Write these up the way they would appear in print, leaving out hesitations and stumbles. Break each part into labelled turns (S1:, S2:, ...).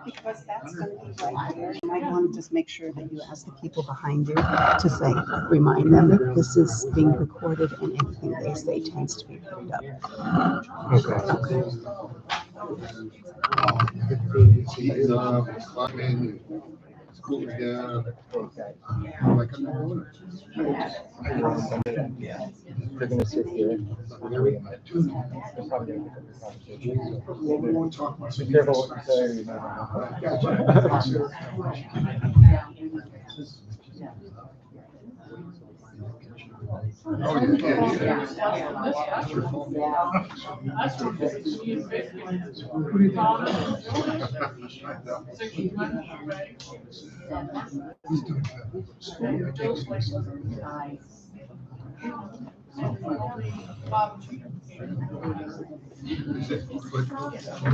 S1: Because that's going to be right there. You might want to just make sure that you ask the people behind you to say, remind them that this is being recorded and anything they say tends to be picked up.
S2: Okay.
S3: Cool down. Like I'm not doing
S2: They're gonna sit here. Be careful what you say. You
S3: Oh, yeah. That's your phone. He's doing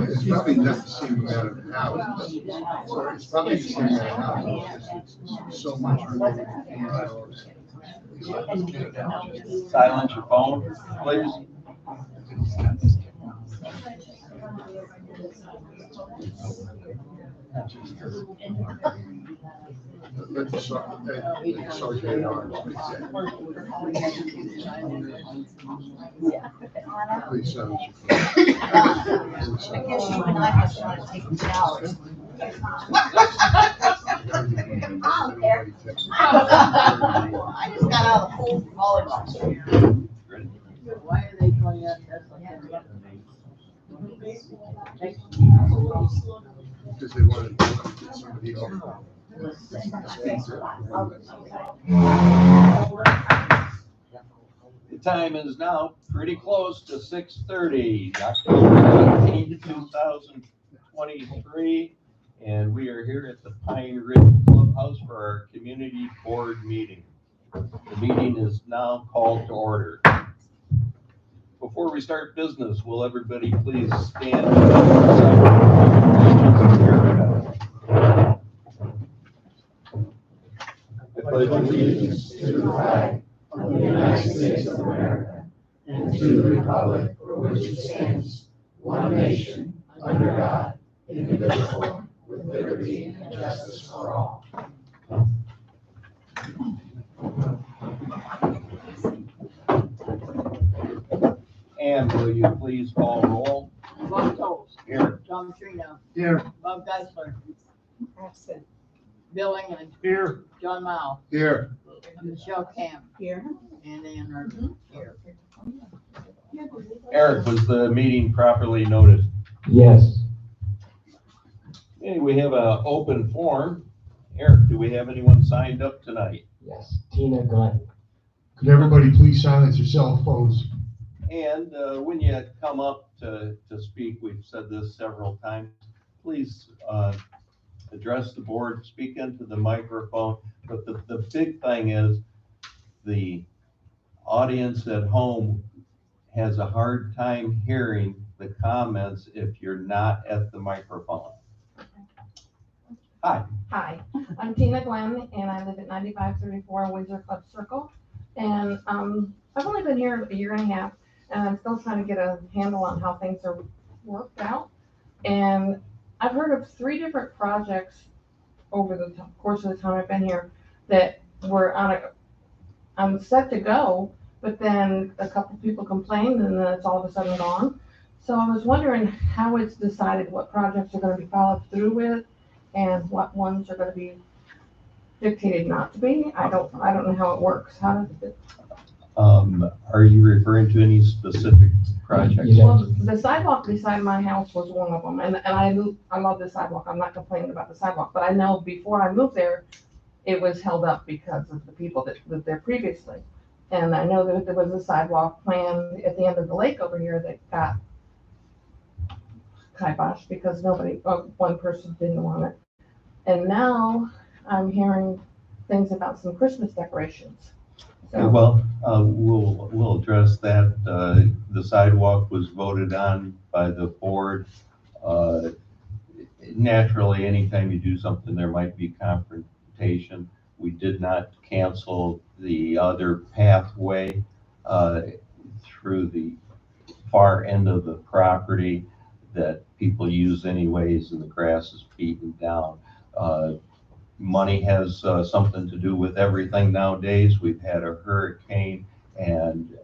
S3: it's probably not the same amount of hours. It's probably the same amount of hours. It's so much related to hours.
S4: Silence your phone, please.
S3: Please silence your phone.
S1: I guess you and I just want to take showers. I just got out of the pool from volleyball.
S5: Why are they going out? That's like that.
S3: Because they wanted to get somebody else.
S4: The time is now pretty close to 6:30, October 18, 2023, and we are here at the Pine Ridge Clubhouse for our community board meeting. The meeting is now called to order. Before we start business, will everybody please stand? I pledge allegiance to the flag of the United States of America and to the republic for which it stands, one nation, under God, indivisible, with liberty and justice for all. And will you please call roll?
S5: Bob Toles.
S4: Here.
S5: John Trino.
S3: Here.
S5: Bob Geisler.
S1: Absent.
S5: Bill England.
S3: Here.
S5: John Mao.
S3: Here.
S5: Michelle Camp.
S1: Here.
S5: And Ann Arden. Here.
S4: Eric, was the meeting properly noted?
S2: Yes.
S4: Okay, we have an open forum. Eric, do we have anyone signed up tonight?
S2: Yes. Tina Glenn.
S3: Could everybody please silence your cell phones?
S4: And when you come up to speak, we've said this several times, please address the board, speak into the microphone. But the big thing is the audience at home has a hard time hearing the comments if you're not at the microphone. Hi.
S6: Hi, I'm Tina Glenn, and I live at 9534 Windsor Club Circle. And I've only been here a year and a half, and I'm still trying to get a handle on how things are worked out. And I've heard of 3 different projects over the course of the time I've been here that were I'm set to go, but then a couple people complained, and then it's all of a sudden gone. So I was wondering how it's decided what projects are going to be followed through with, and what ones are going to be dictated not to be. I don't know how it works. How does it?
S4: Are you referring to any specific projects?
S6: Well, the sidewalk beside my house was one of them, and I love the sidewalk. I'm not complaining about the sidewalk, but I know before I moved there, it was held up because of the people that lived there previously. And I know that there was a sidewalk plan at the end of the lake over here that got kiboshed because one person didn't want it. And now I'm hearing things about some Christmas decorations. So,
S4: Well, we'll address that. The sidewalk was voted on by the board. Naturally, anytime you do something, there might be confrontation. We did not cancel the other pathway through the far end of the property. that people use anyways, and the grass is beaten down. Money has something to do with everything nowadays. We've had a hurricane, and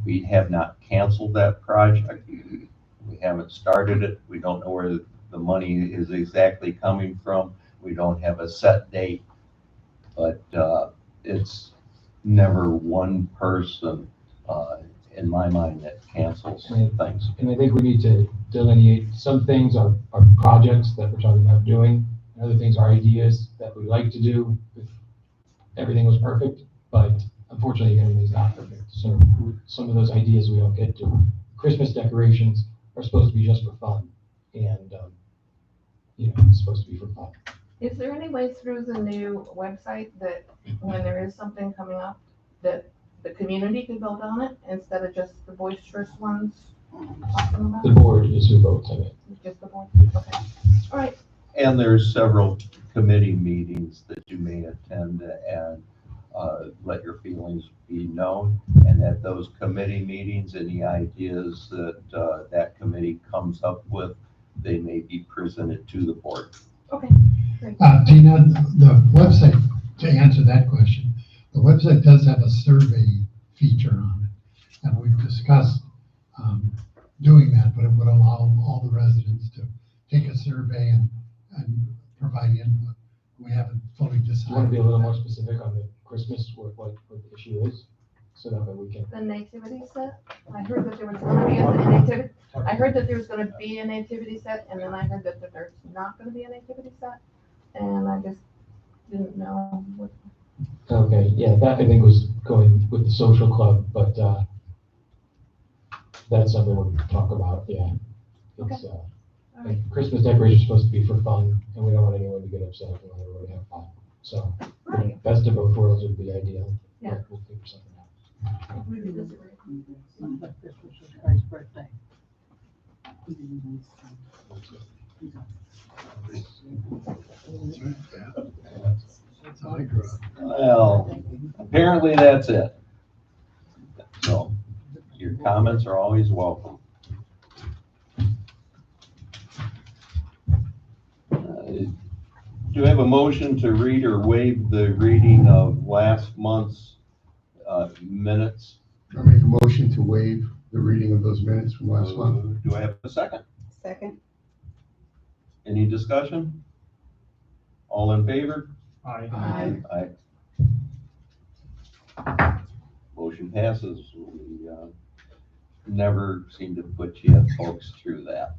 S4: we have not canceled that project. We haven't started it. We don't know where the money is exactly coming from. We don't have a set date, but it's never one person in my mind that cancels things.
S7: And I think we need to delineate some things are projects that we're talking about doing, and other things are ideas that we like to do if everything was perfect, but unfortunately everything's not perfect. So some of those ideas we don't get to. Christmas decorations are supposed to be just for fun, and it's supposed to be for fun.
S6: Is there any way through the new website that when there is something coming up, that the community could build on it instead of just the boisterous ones talking about
S7: The
S6: it?
S7: board is who votes on it.
S6: Just the board? Okay. All right.
S4: And there's several committee meetings that you may attend and let your feelings be known. And at those committee meetings, any ideas that that committee comes up with, they may be presented to the board.
S6: Okay. Great.
S8: Tina, the website, to answer that question, the website does have a survey feature on it. And we've discussed doing that, but it would allow all the residents to take a survey and provide input. We haven't fully
S7: Do you want to
S8: decided.
S7: be a little more specific on the Christmas, what the issue is, so that way we can.
S6: The nativity set, I heard that there was gonna be a nativity, I heard that there was gonna be a nativity set, and then I heard that there's not gonna be a nativity set. And I just didn't know what.
S7: Okay, yeah, that I think was going with the social club, but that's something we'll talk about, yeah. It's,
S6: All right.
S7: Christmas decorations are supposed to be for fun, and we don't want anyone to get upset. We want everyone to have fun. So,
S6: Right.
S7: best of both worlds would be ideal.
S6: Yeah.
S7: but we'll figure something out.
S6: Agree to disagree.
S5: This was Christ's birthday.
S3: That's right, yeah. That's how I grew up.
S4: Well, apparently that's it. So your comments are always welcome. Do we have a motion to read or waive the reading of last month's minutes?
S3: I make a motion to waive the reading of those minutes from last month.
S4: Do I have a second?
S1: Second?
S4: Any discussion? All in favor?
S5: Aye.
S4: Aye. Motion passes. We never seem to put you folks through that.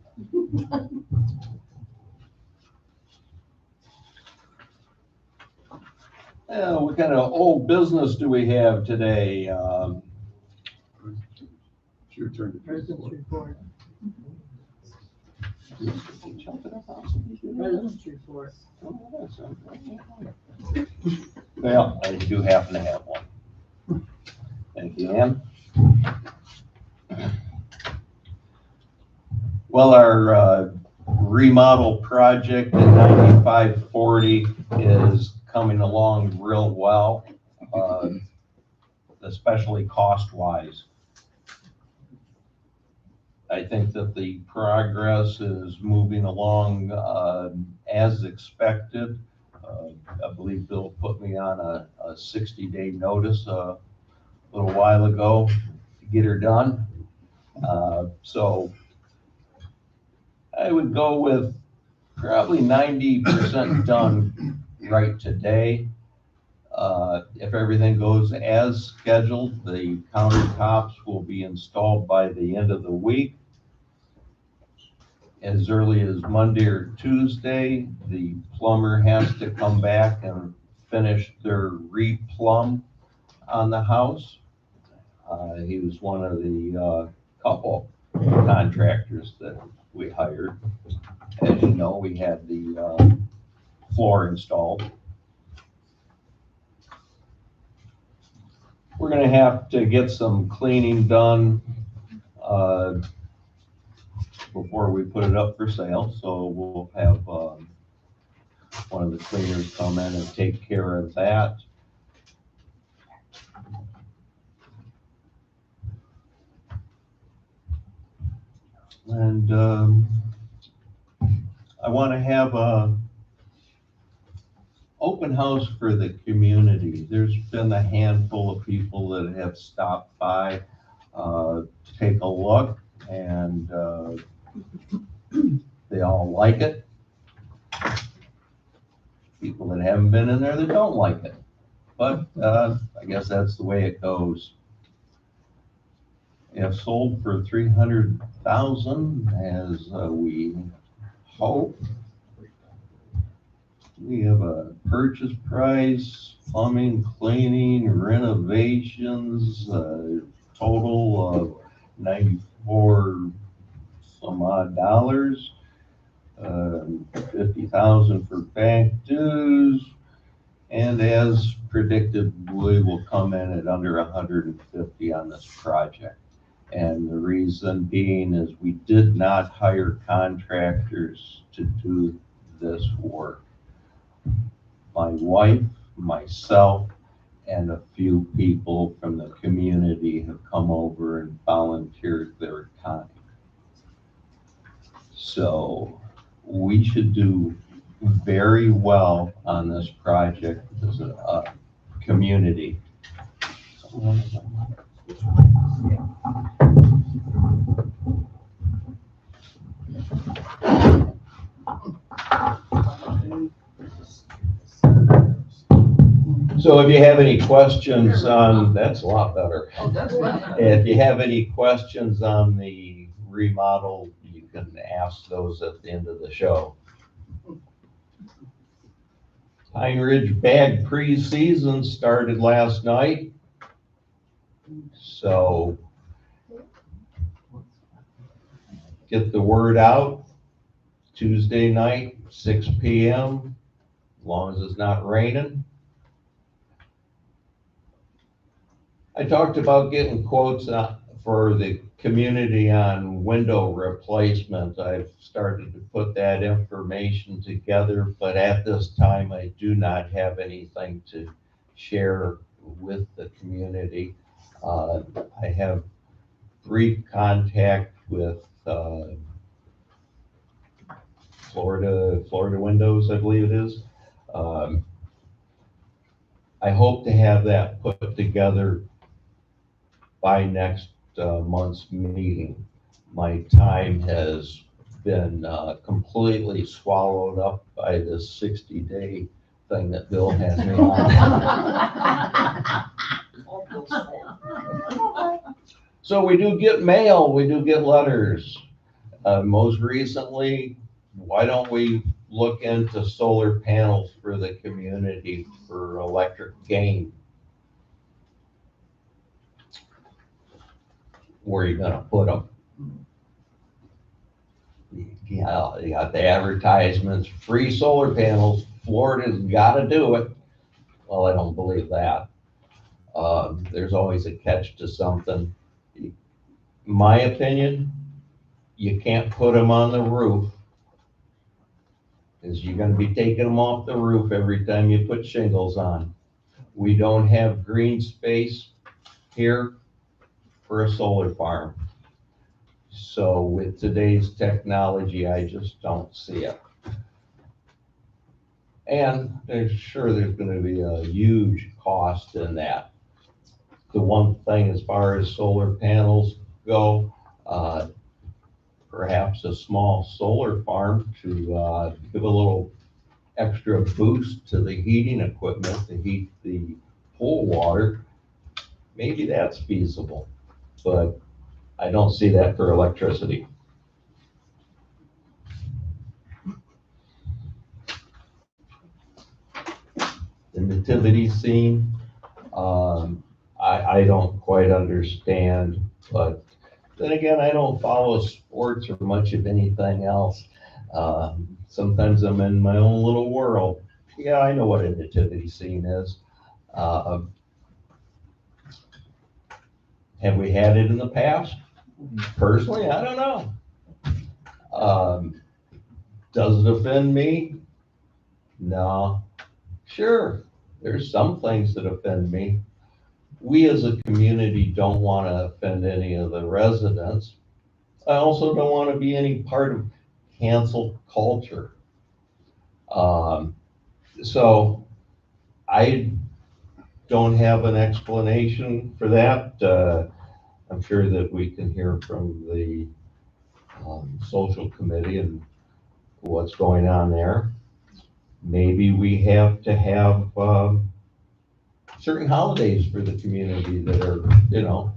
S4: What kind of old business do we have today?
S3: It's your turn to.
S5: President's report. President's report.
S4: Well, I do happen to have one. Thank you, Ann. Well, our remodel project at 9540 is coming along real well, especially cost-wise. I think that the progress is moving along as expected. I believe Bill put me on a 60-day notice a little while ago to get her done. So I would go with probably 90% done right today. If everything goes as scheduled, the countertops will be installed by the end of the week. As early as Monday or Tuesday, the plumber has to come back and finish their re-plumb on the house. He was one of the couple contractors that we hired. As you know, we had the floor installed. We're gonna have to get some cleaning done before we put it up for sale, so we'll have one of the cleaners come in and take care of that. And I want to have a open house for the community. There's been a handful of people that have stopped by, to take a look, and, they all like it. People that haven't been in there that don't like it. But, I guess that's the way it goes. If sold for 300,000, as we hope. We have a purchase price, plumbing, cleaning, renovations, total of 94 some odd dollars. 50,000 for bank dues. And as predicted, we will come in at under 150 on this project. And the reason being is we did not hire contractors to do this work. My wife, myself, and a few people from the community have come over and volunteered their time. So we should do very well on this project as a community. So if you have any questions on, that's a lot better. If you have any questions on the remodel, you can ask those at the end of the show. Pine Ridge Bag pre-season started last night. So get the word out. Tuesday night, 6 p.m., as long as it's not raining. I talked about getting quotes for the community on window replacement. I've started to put that information together, but at this time, I do not have anything to share with the community. I have 3 contact with Florida Windows, I believe it is. I hope to have that put together by next month's meeting. My time has been completely swallowed up by this 60-day thing that Bill has me on. So we do get mail, we do get letters. Most recently, why don't we look into solar panels for the community for electric gain? Where are you gonna put them? Yeah, you got the advertisements, free solar panels, Florida's gotta do it. Well, I don't believe that. There's always a catch to something. My opinion, you can't put them on the roof, because you're gonna be taking them off the roof every time you put shingles on. We don't have green space here for a solar farm. So with today's technology, I just don't see it. And there's gonna be a huge cost in that. The one thing as far as solar panels go, perhaps a small solar farm to give a little extra boost to the heating equipment to heat the pool water. Maybe that's feasible, but I don't see that for electricity. The nativity scene, I don't quite understand, but then again, I don't follow sports or much of anything else. Sometimes I'm in my own little world. Yeah, I know what a nativity scene is. Have we had it in the past? Personally, I don't know. Does it offend me? No. Sure, there's some things that offend me. We as a community don't want to offend any of the residents. I also don't want to be any part of cancel culture. So I don't have an explanation for that. I'm sure that we can hear from the social committee and what's going on there. Maybe we have to have certain holidays for the community that are, you know,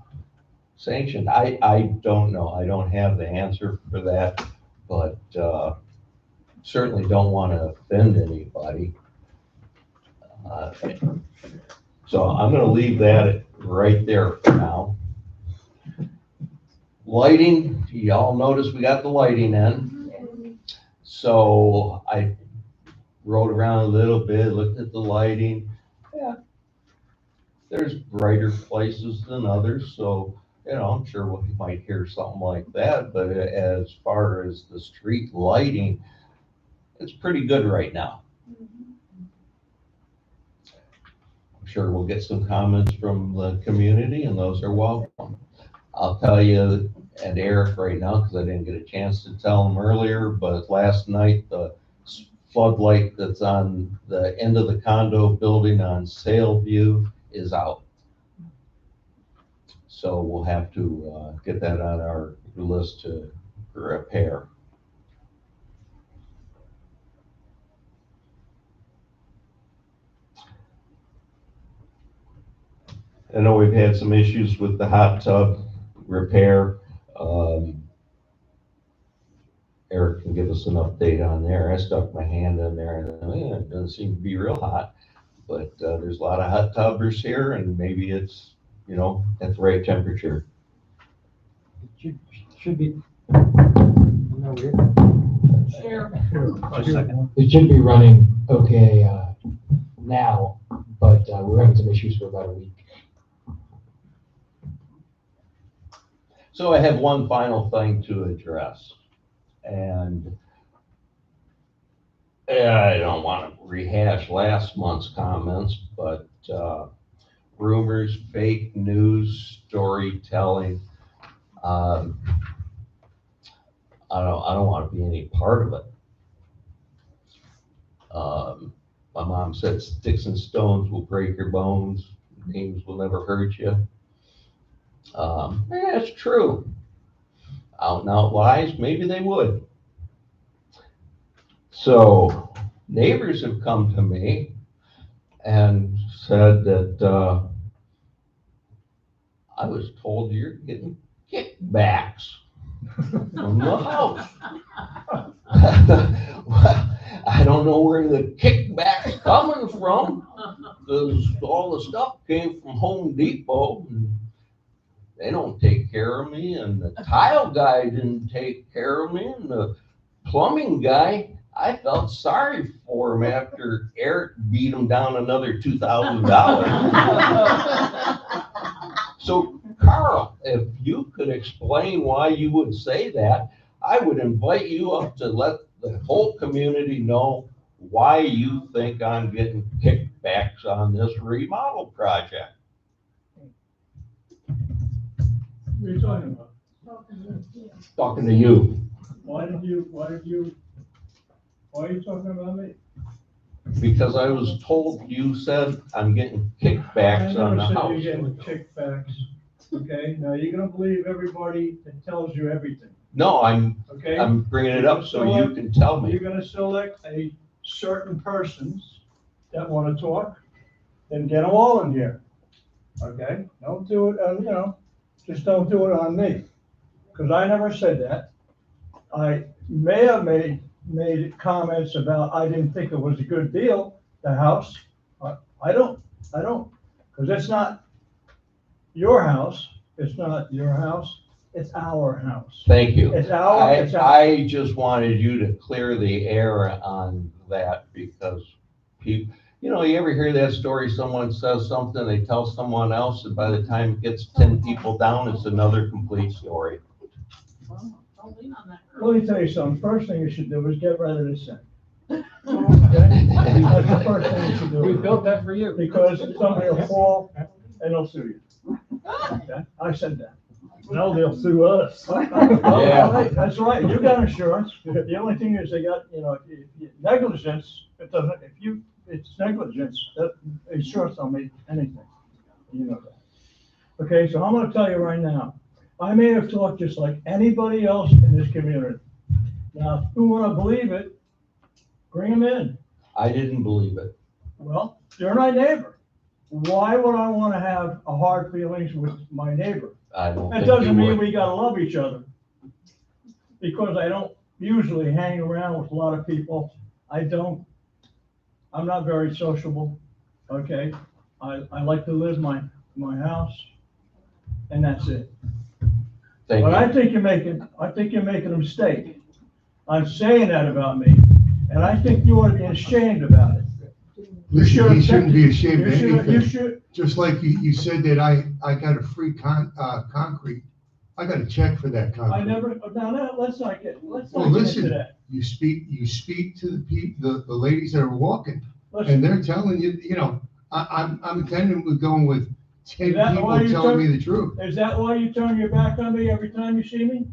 S4: sanctioned. I don't know. I don't have the answer for that, but certainly don't want to offend anybody. So I'm going to leave that right there for now. Lighting, y'all notice we got the lighting in. So I rode around a little bit, looked at the lighting. Yeah, there's brighter places than others, so, you know, I'm sure we might hear something like that, but as far as the street lighting, it's pretty good right now. I'm sure we'll get some comments from the community, and those are welcome. I'll tell you, and Eric right now, because I didn't get a chance to tell him earlier, but last night, the floodlight that's on the end of the condo building on Sailview is out. So we'll have to get that on our list to repair. I know we've had some issues with the hot tub repair. Eric can give us an update on there. I stuck my hand in there and it doesn't seem to be real hot, but there's a lot of hot tubbers here, and maybe it's, you know, at the right temperature.
S7: It should be. No, it should be running okay now, but we're having some issues for about a week.
S4: So I have one final thing to address, and I don't want to rehash last month's comments, but rumors, fake news, storytelling. I don't want to be any part of it. My mom said, "Sticks and stones will break your bones. Names will never hurt you." That's true. Out and out lies, maybe they would. So neighbors have come to me and said that I was told you're getting kickbacks from the house. Well, I don't know where the kickback's coming from, because all the stuff came from Home Depot. And they don't take care of me, and the tile guy didn't take care of me, and the plumbing guy, I felt sorry for him after Eric beat him down another $2,000. So Carl, if you could explain why you would say that, I would invite you up to let the whole community know why you think I'm getting kickbacks on this remodel project.
S9: What are you talking about?
S4: Talking to you.
S9: Why are you talking about me?
S4: Because I was told you said I'm getting kickbacks on the
S9: I never said
S4: house.
S9: you're getting kickbacks, okay? Now, you're gonna believe everybody that tells you everything,
S4: No,
S9: okay?
S4: I'm bringing it up so you can tell me.
S9: You're gonna select a certain persons that wanna talk, then get them all in here, okay? Don't do it, you know, just don't do it on me, because I never said that. I may have made comments about, I didn't think it was a good deal, the house. I don't, because it's not your house, it's not your house, it's our house.
S4: Thank you.
S9: It's our.
S4: I just wanted you to clear the air on that, because people, you know, you ever hear that story, someone says something, they tell someone else, and by the time it gets 10 people down, it's another complete story.
S9: Let me tell you something, first thing you should do is get rid of this thing. Okay? That's the first thing you should do.
S7: We built that for you.
S9: Because somebody will fall and they'll sue you. Okay? I said that. No, they'll sue us.
S2: Yeah.
S9: That's right, you got insurance. The only thing is they got, negligence, it's negligence, that insurance don't make anything. You know that. Okay, so I'm gonna tell you right now, I may have talked just like anybody else in this community. Now, if you wanna believe it, bring them in.
S10: I didn't believe it.
S9: Well, you're my neighbor. Why would I wanna have a hard feelings with my neighbor?
S10: I don't
S9: That
S10: think you
S9: doesn't mean
S10: would.
S9: we gotta love each other. Because I don't usually hang around with a lot of people. I'm not very sociable, okay? I like to live my house, and that's it.
S10: Thank
S9: But I
S10: you.
S9: think you're making a mistake. I'm saying that about me, and I think you ought to be ashamed about it.
S3: Listen, he shouldn't be ashamed
S9: You
S3: of
S9: should, you
S3: anything.
S9: should,
S3: Just like you said that I got a free concrete. I got a check for that
S9: I
S3: concrete.
S9: never, let's not get
S3: Well,
S9: into
S3: listen,
S9: that.
S3: you speak to the ladies that are walking,
S9: Listen.
S3: and they're telling you, I'm attending with going with 10
S9: Is that
S3: people
S9: why you
S3: telling me
S9: turn-
S3: the truth.
S9: Is that why you turn your back on me every time you see me?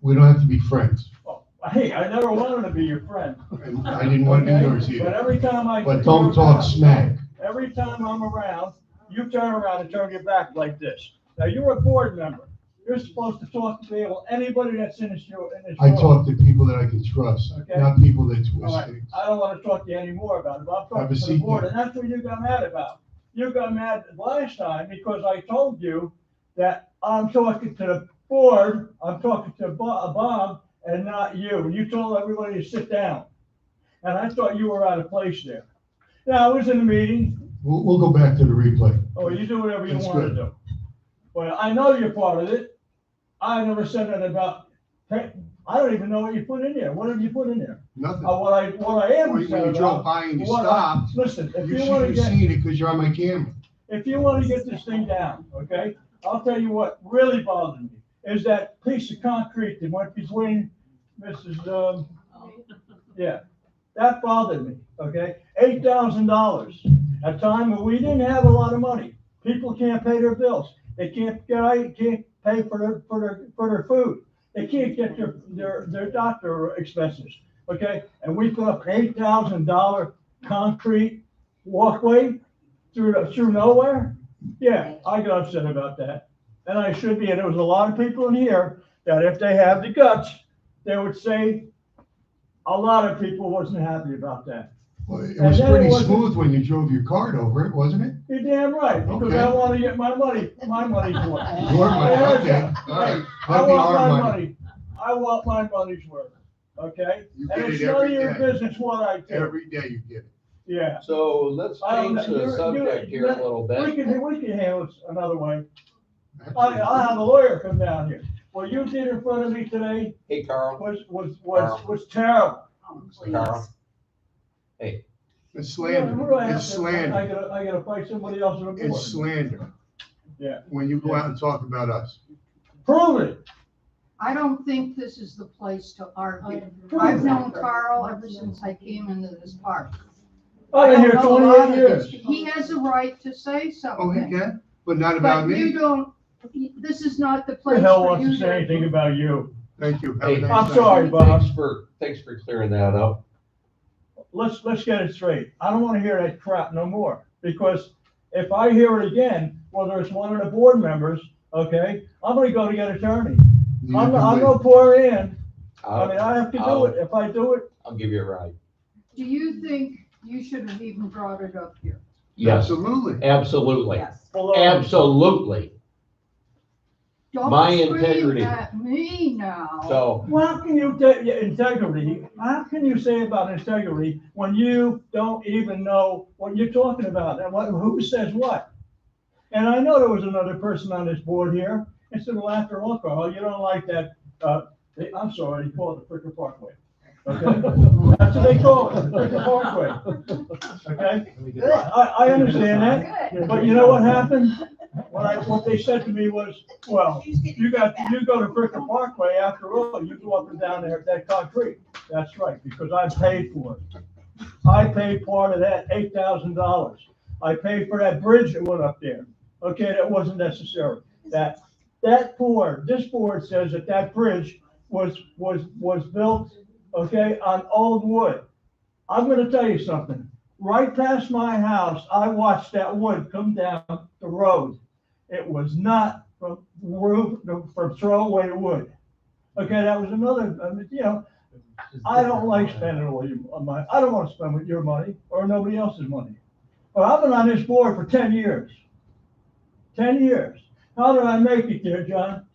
S3: We don't have to be friends,
S9: Oh, hey, I never wanted to be your friend.
S3: and I didn't want to be
S9: Okay?
S3: yours
S9: But
S3: either.
S9: every time I.
S3: But don't talk smack.
S9: Every time I'm around, you turn around and turn your back like this. Now, you're a board member. You're supposed to talk to people, anybody that's in this room.
S3: I talk to people that I can trust,
S9: Okay.
S3: not people that
S9: All
S3: twist
S9: right,
S3: things.
S9: I don't want to talk to you anymore about it, but I'm
S3: Have
S9: talking
S3: a
S9: to the
S3: seat,
S9: board,
S3: then.
S9: and that's what you got mad about. You got mad last time because I told you that I'm talking to the board, I'm talking to Bob and not you. And you told everybody to sit down. And I thought you were out of place there. Now, I was in the meeting.
S3: We'll go back to the replay.
S9: Oh, you do whatever you
S3: That's
S9: want to
S3: good.
S9: do. Well, I know you're part of it. I never said that about, I don't even know what you put in there. What have you put in there?
S3: Nothing.
S9: What I am
S3: When
S9: saying
S3: you drove
S9: about.
S3: by and you
S9: what I-
S3: stopped,
S9: Listen, if
S3: you
S9: you
S3: should
S9: want to
S3: have
S9: get,
S3: seen it because you're on my camera.
S9: if you want to get this thing down, okay? I'll tell you what really bothered me is that piece of concrete that went between Mrs. Yeah, that bothered me, okay? $8,000, a time when we didn't have a lot of money. People can't pay their bills. They can't pay for their food. They can't get their doctor expenses, okay? And we put up an $8,000 concrete walkway through nowhere? Yeah, I got upset about that. And I should be, and there was a lot of people in here that if they have the guts, they would say, a lot of people wasn't happy about that.
S3: Well, it
S9: And
S3: was
S9: then it
S3: pretty
S9: wasn't-
S3: smooth when you drove your cart over it, wasn't it?
S9: You're damn right, because
S3: Okay.
S9: I want to get my money's worth.
S3: Your money, okay, all right.
S9: I
S3: That'd be
S9: want
S3: our
S9: my
S3: money.
S9: money. I want my money's worth, okay?
S3: You
S9: And
S3: get
S9: it's
S3: it
S9: none of
S3: every
S9: your
S3: day.
S9: business what I do.
S3: Every day you get it.
S9: Yeah.
S10: So let's
S9: I don't
S10: change
S9: know,
S10: the
S9: you're-
S10: subject here a little
S9: We
S10: bit.
S9: can handle it another way. I'll have a lawyer come down here. What you did in front of me today
S10: Hey, Carl.
S9: was terrible.
S10: Carl.
S3: It's slander.
S9: Who do I have
S3: It's
S9: to-
S3: slander.
S9: I gotta fight somebody else on the board.
S3: It's slander.
S9: Yeah.
S3: When you go out and talk about us.
S9: Prove it.
S11: I don't think this is the place to argue.
S9: Prove
S11: I've
S9: it.
S11: known Carl ever since I came into this park.
S9: I've been here
S11: I don't know a lot
S9: 28
S11: of this.
S9: years.
S11: He has a right to say
S3: Oh, he
S11: something,
S3: can, but not about
S11: but you
S3: me.
S11: don't, this is not the
S9: Who
S11: place
S9: the hell
S11: for
S9: wants to
S11: you
S9: say anything
S11: to.
S9: about you?
S3: Thank you. Have a
S10: Hey,
S3: nice
S9: I'm
S3: night.
S9: sorry, Bob.
S10: Thanks for clearing that up.
S9: Let's get it straight. I don't wanna hear that crap no more, because if I hear it again, whether it's one of the board members, okay, I'm gonna go to get an attorney. I'm no poor Ann. I mean, I have to do it. If I do it,
S10: I'll give you a ride.
S11: Do you think you should have even brought it up here?
S10: Yes,
S3: Absolutely.
S10: absolutely,
S9: below.
S10: absolutely.
S11: Don't
S10: My
S11: scream
S10: integrity.
S11: at me now.
S10: So,
S9: Well, how can you, integrity, how can you say about integrity when you don't even know what you're talking about and who says what? And I know there was another person on this board here, instead of laughing or Carl, you don't like that, I'm sorry, they call it the Fricker Parkway. Okay? That's what they call it, the Fricker Parkway. Okay? I understand that, but you know what happened? What they said to me was, well, you go to Fricker Parkway, after all, you go up and down there, that concrete. That's right, because I paid for it. I paid part of that, $8,000. I paid for that bridge that went up there. Okay, that wasn't necessary. That this board says that that bridge was built, okay, on old wood. I'm gonna tell you something. Right past my house, I watched that wood come down the road. It was not from throwaway wood. Okay, that was another, I don't like spending all your money. I don't want to spend your money or nobody else's money. But I've been on this board for 10 years. 10 years. How did I make it there, John?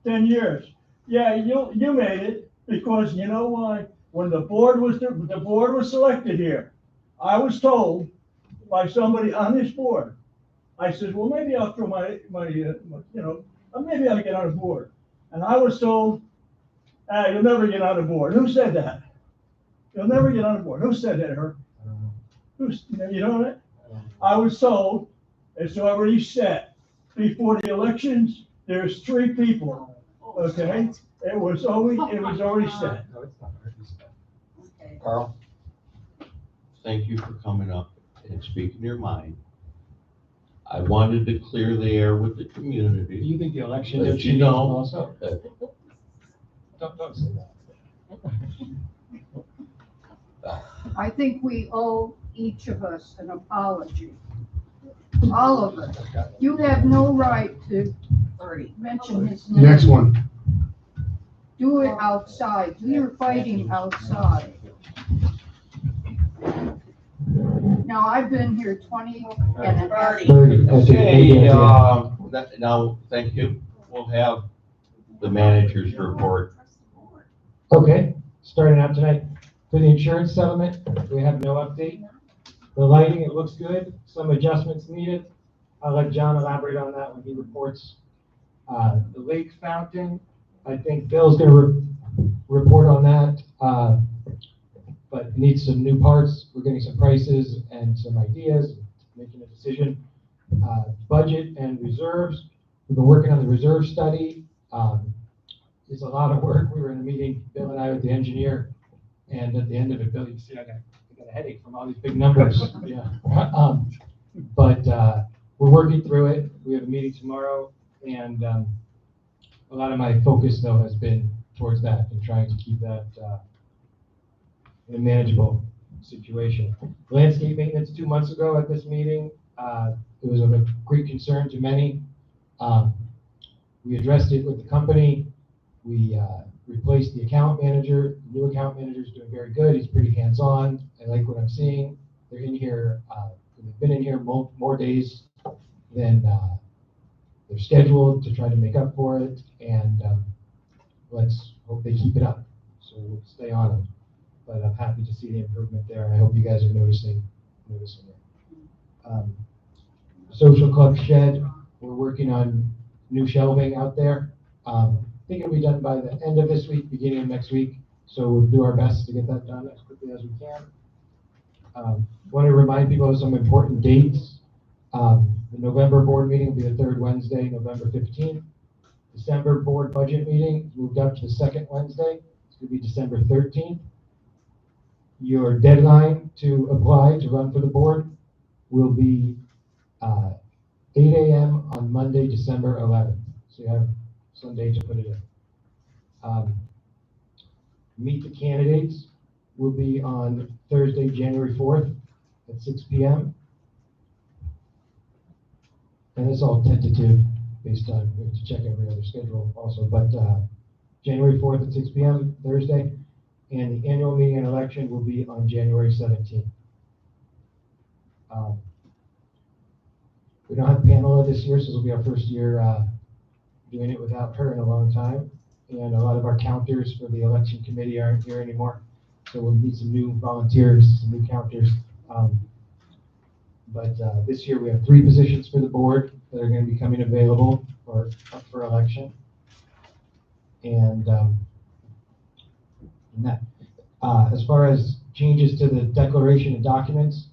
S9: 10 years. Yeah, you made it because you know why? When the board was selected here, I was told by somebody on this board, I said, well, maybe I'll throw maybe I'll get on the board. And I was told, you'll never get on the board. Who said that? You'll never get on the board. Who said that, Herb? You know what? I was told, it's already set. Before the elections, there's 3 people, okay? It was already set.
S10: Carl, thank you for coming up and speaking your mind. I wanted to clear the air with the
S7: Do
S10: community.
S7: you think the election
S10: But
S7: did
S10: you
S7: change
S10: know,
S7: also? Don't say that.
S11: I think we owe each of us an apology. All of us. You have no right to mention his name.
S3: Next one.
S11: Do it outside. We are fighting outside. Now, I've been here 20 and a half.
S10: Okay, now, thank you. We'll have the manager's report.
S7: Okay, starting out tonight, for the insurance settlement, we have no update. The lighting, it looks good, some adjustments needed. I'll let John elaborate on that when he reports. The lake fountain, I think Bill's gonna report on that, but it needs some new parts. We're getting some prices and some ideas, making a decision. Budget and reserves, we've been working on the reserve study. It's a lot of work. We were in a meeting, Bill and I, with the engineer, and at the end of it, Bill, you can see I got a headache from all these big numbers. Yeah. But we're working through it. We have a meeting tomorrow, and a lot of my focus, though, has been towards that and trying to keep that in a manageable situation. Landscape maintenance 2 months ago at this meeting, it was of a great concern to many. We addressed it with the company. We replaced the account manager. The new account manager is doing very good. He's pretty hands-on. I like what I'm seeing. They're in here, they've been in here more days than they're scheduled to try to make up for it. And let's hope they keep it up. So we'll stay on them. But I'm happy to see the improvement there. And I hope you guys are noticing it. Social Club Shed, we're working on new shelving out there. I think it'll be done by the end of this week, beginning of next week. So we'll do our best to get that done as quickly as we can. Want to remind people of some important dates. The November board meeting will be the 3rd Wednesday, November 15th. December board budget meeting moved up to the 2nd Wednesday. It's going to be December 13th. Your deadline to apply to run for the board will be 8 a.m. on Monday, December 11th. So you have Sunday to put it in. Meet the candidates will be on Thursday, January 4th at 6 p.m. And it's all tentative based on, we have to check every other schedule also, but January 4th at 6 p.m. Thursday. And the annual meeting and election will be on January 17th. We don't have Pamela this year, so this will be our first year doing it without her in a long time. And a lot of our counters for the election committee aren't here anymore. So we'll need some new volunteers, some new counters. But this year we have 3 positions for the board that are going to be coming available up for election. And that, as far as changes to the declaration and documents,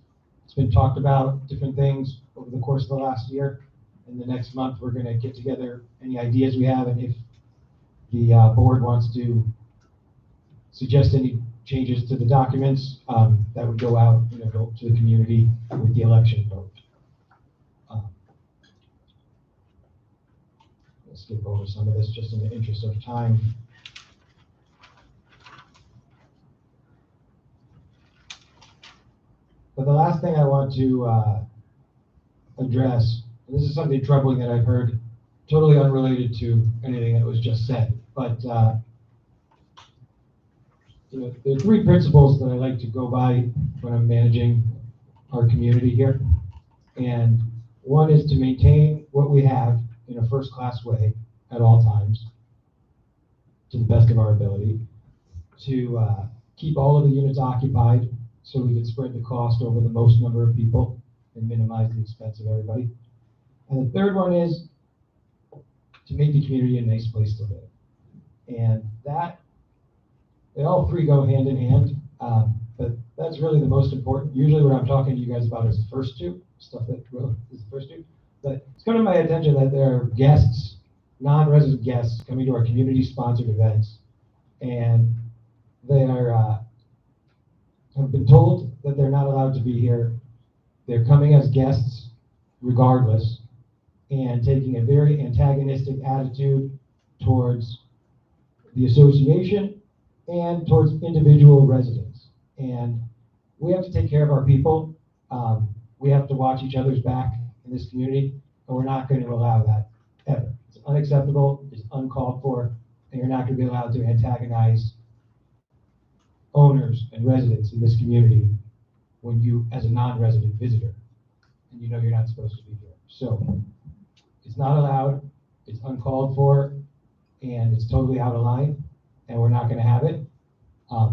S7: it's been talked about different things over the course of the last year. In the next month, we're going to get together any ideas we have, and if the board wants to suggest any changes to the documents, that would go out, go to the community with the election vote. to skip over some of this just in the interest of time. But the last thing I want to address, and this is something troubling that I've heard, totally unrelated to anything that was just said, but there are three principles that I like to go by when I'm managing our community here. And one is to maintain what we have in a first-class way at all times, to the best of our ability, to keep all of the units occupied so we can spread the cost over the most number of people and minimize the expense of everybody. And the third one is to make the community a nice place to live. And that, they all three go hand in hand, but that's really the most important. Usually what I'm talking to you guys about is the first two, stuff that really is the first two. But it's come to my attention that there are guests, non-resident guests, coming to our community-sponsored events, and they are have been told that they're not allowed to be here. They're coming as guests regardless, and taking a very antagonistic attitude towards the association and towards individual residents. And we have to take care of our people. We have to watch each other's back in this community, and we're not going to allow that ever. It's unacceptable, it's uncalled for, and you're not going to be allowed to antagonize owners and residents in this community when you, as a non-resident visitor, and you know you're not supposed to be here. So it's not allowed, it's uncalled for, and it's totally out of line, and we're not going to have it. I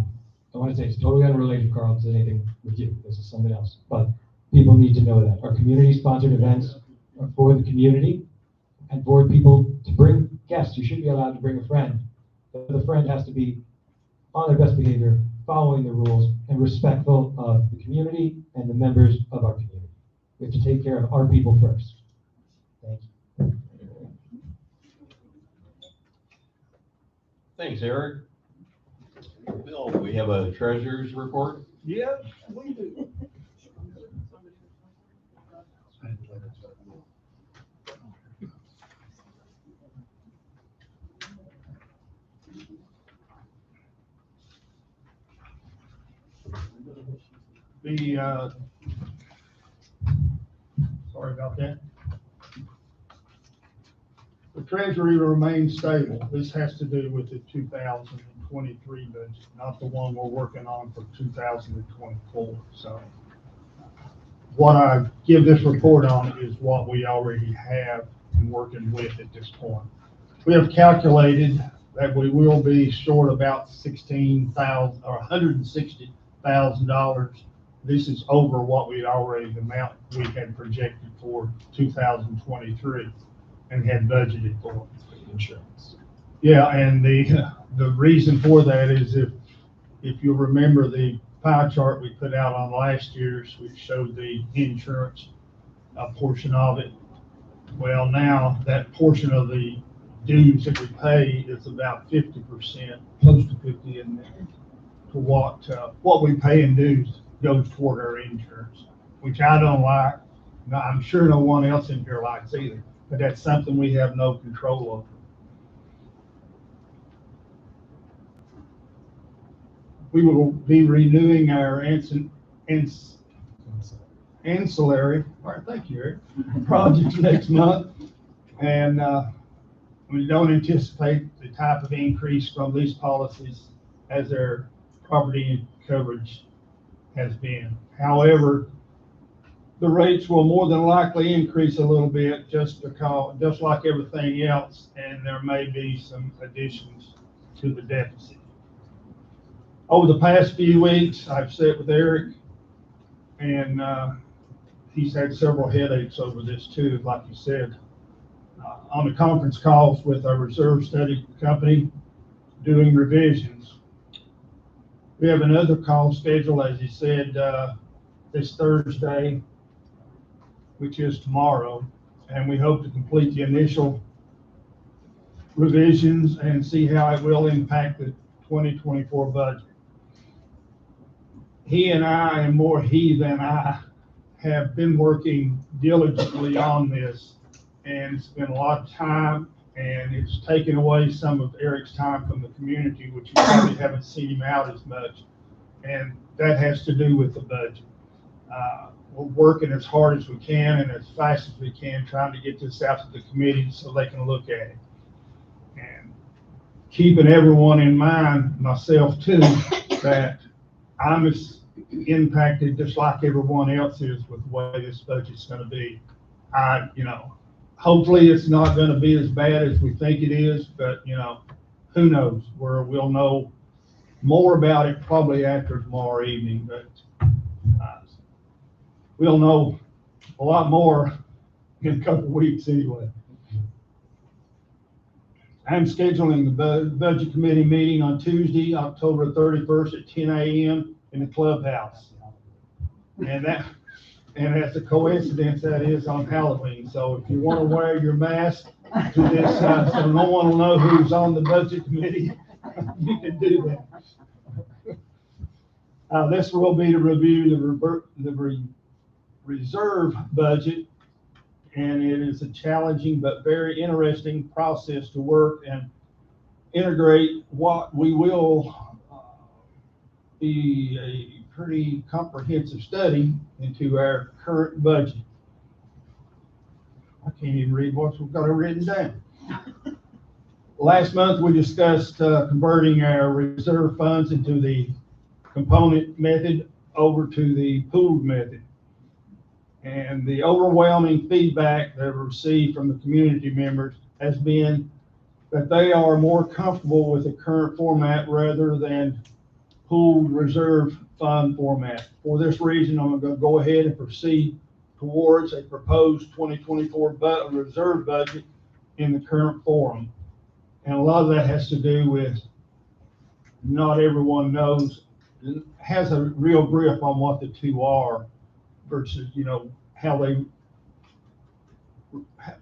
S7: want to say it's totally unrelated, Carl, to anything with you. This is something else. But people need to know that. Our community-sponsored events are for the community and for people to bring guests. You should be allowed to bring a friend, but the friend has to be on their best behavior, following the rules, and respectful of the community and the members of our community. We have to take care of our people first. Thank you.
S10: Thanks, Eric. Bill, we have a treasurer's report.
S9: Yes, we do. Sorry about that. The treasury remains stable. This has to do with the 2023 budget, not the one we're working on for 2024. So what I give this report on is what we already have and working with at this point. We have calculated that we will be short about $16,000 or $160,000. This is over what we already, the amount we had projected for 2023 and had budgeted for.
S7: Insurance.
S9: Yeah, and the reason for that is if you remember the pie chart we put out on last year's, we showed the insurance portion of it. Well, now that portion of the dues that we pay is about 50%, close to 50 in there, to what we pay in dues goes toward our insurance, which I don't like. No, I'm sure no one else in here likes either, but that's something we have no control over. We will be renewing our ancillary, all right, thank you, Eric, projects next month. And we don't anticipate the type of increase from these policies as their property coverage has been. However, the rates will more than likely increase a little bit just like everything else, and there may be some additions to the deficit. Over the past few weeks, I've sat with Eric, and he's had several headaches over this too, like you said. On the conference calls with our reserve study company doing revisions. We have another call scheduled, as he said, this Thursday, which is tomorrow, and we hope to complete the initial revisions and see how it will impact the 2024 budget. He and I, and more he than I, have been working diligently on this and spent a lot of time And it's taken away some of Eric's time from the community, which you probably haven't seen him out as much. And that has to do with the budget. We're working as hard as we can and as fast as we can, trying to get this out to the committee so they can look at it. And keeping everyone in mind, myself too, that I'm as impacted just like everyone else is with the way this budget's gonna be. Hopefully it's not gonna be as bad as we think it is, but who knows? We'll know more about it probably after tomorrow evening, but we'll know a lot more in a couple of weeks anyway. I'm scheduling the budget committee meeting on Tuesday, October 31st at 10 a.m. in the clubhouse. And that's a coincidence, that is on Halloween. So if you want to wear your mask to this, so no one will know who's on the budget committee, you can do that. This will be to review the reserve budget, and it is a challenging but very interesting process to work and integrate what we will be a pretty comprehensive study into our current budget. I can't even read what we've got written down. Last month, we discussed converting our reserve funds into the component method over to the pooled method. And the overwhelming feedback that we received from the community members has been that they are more comfortable with the current format rather than pooled reserve fund format. For this reason, I'm going to go ahead and proceed towards a proposed 2024 reserve budget in the current form. And a lot of that has to do with not everyone knows, has a real grip on what the two are versus,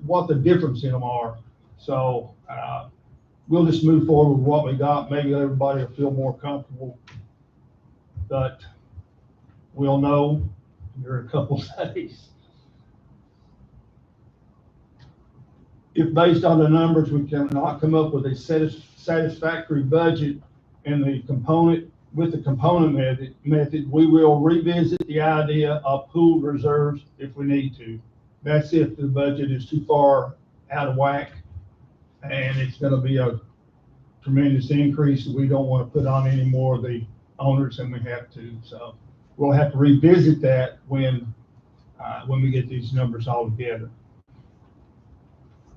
S9: what the difference in them are. So we'll just move forward with what we got. Maybe everybody will feel more comfortable, but we'll know in a couple of days. If based on the numbers, we cannot come up with a satisfactory budget and the component method, we will revisit the idea of pooled reserves if we need to. That's if the budget is too far out of whack and it's going to be a tremendous increase that we don't want to put on any more of the owners than we have to. So we'll have to revisit that when we get these numbers all together.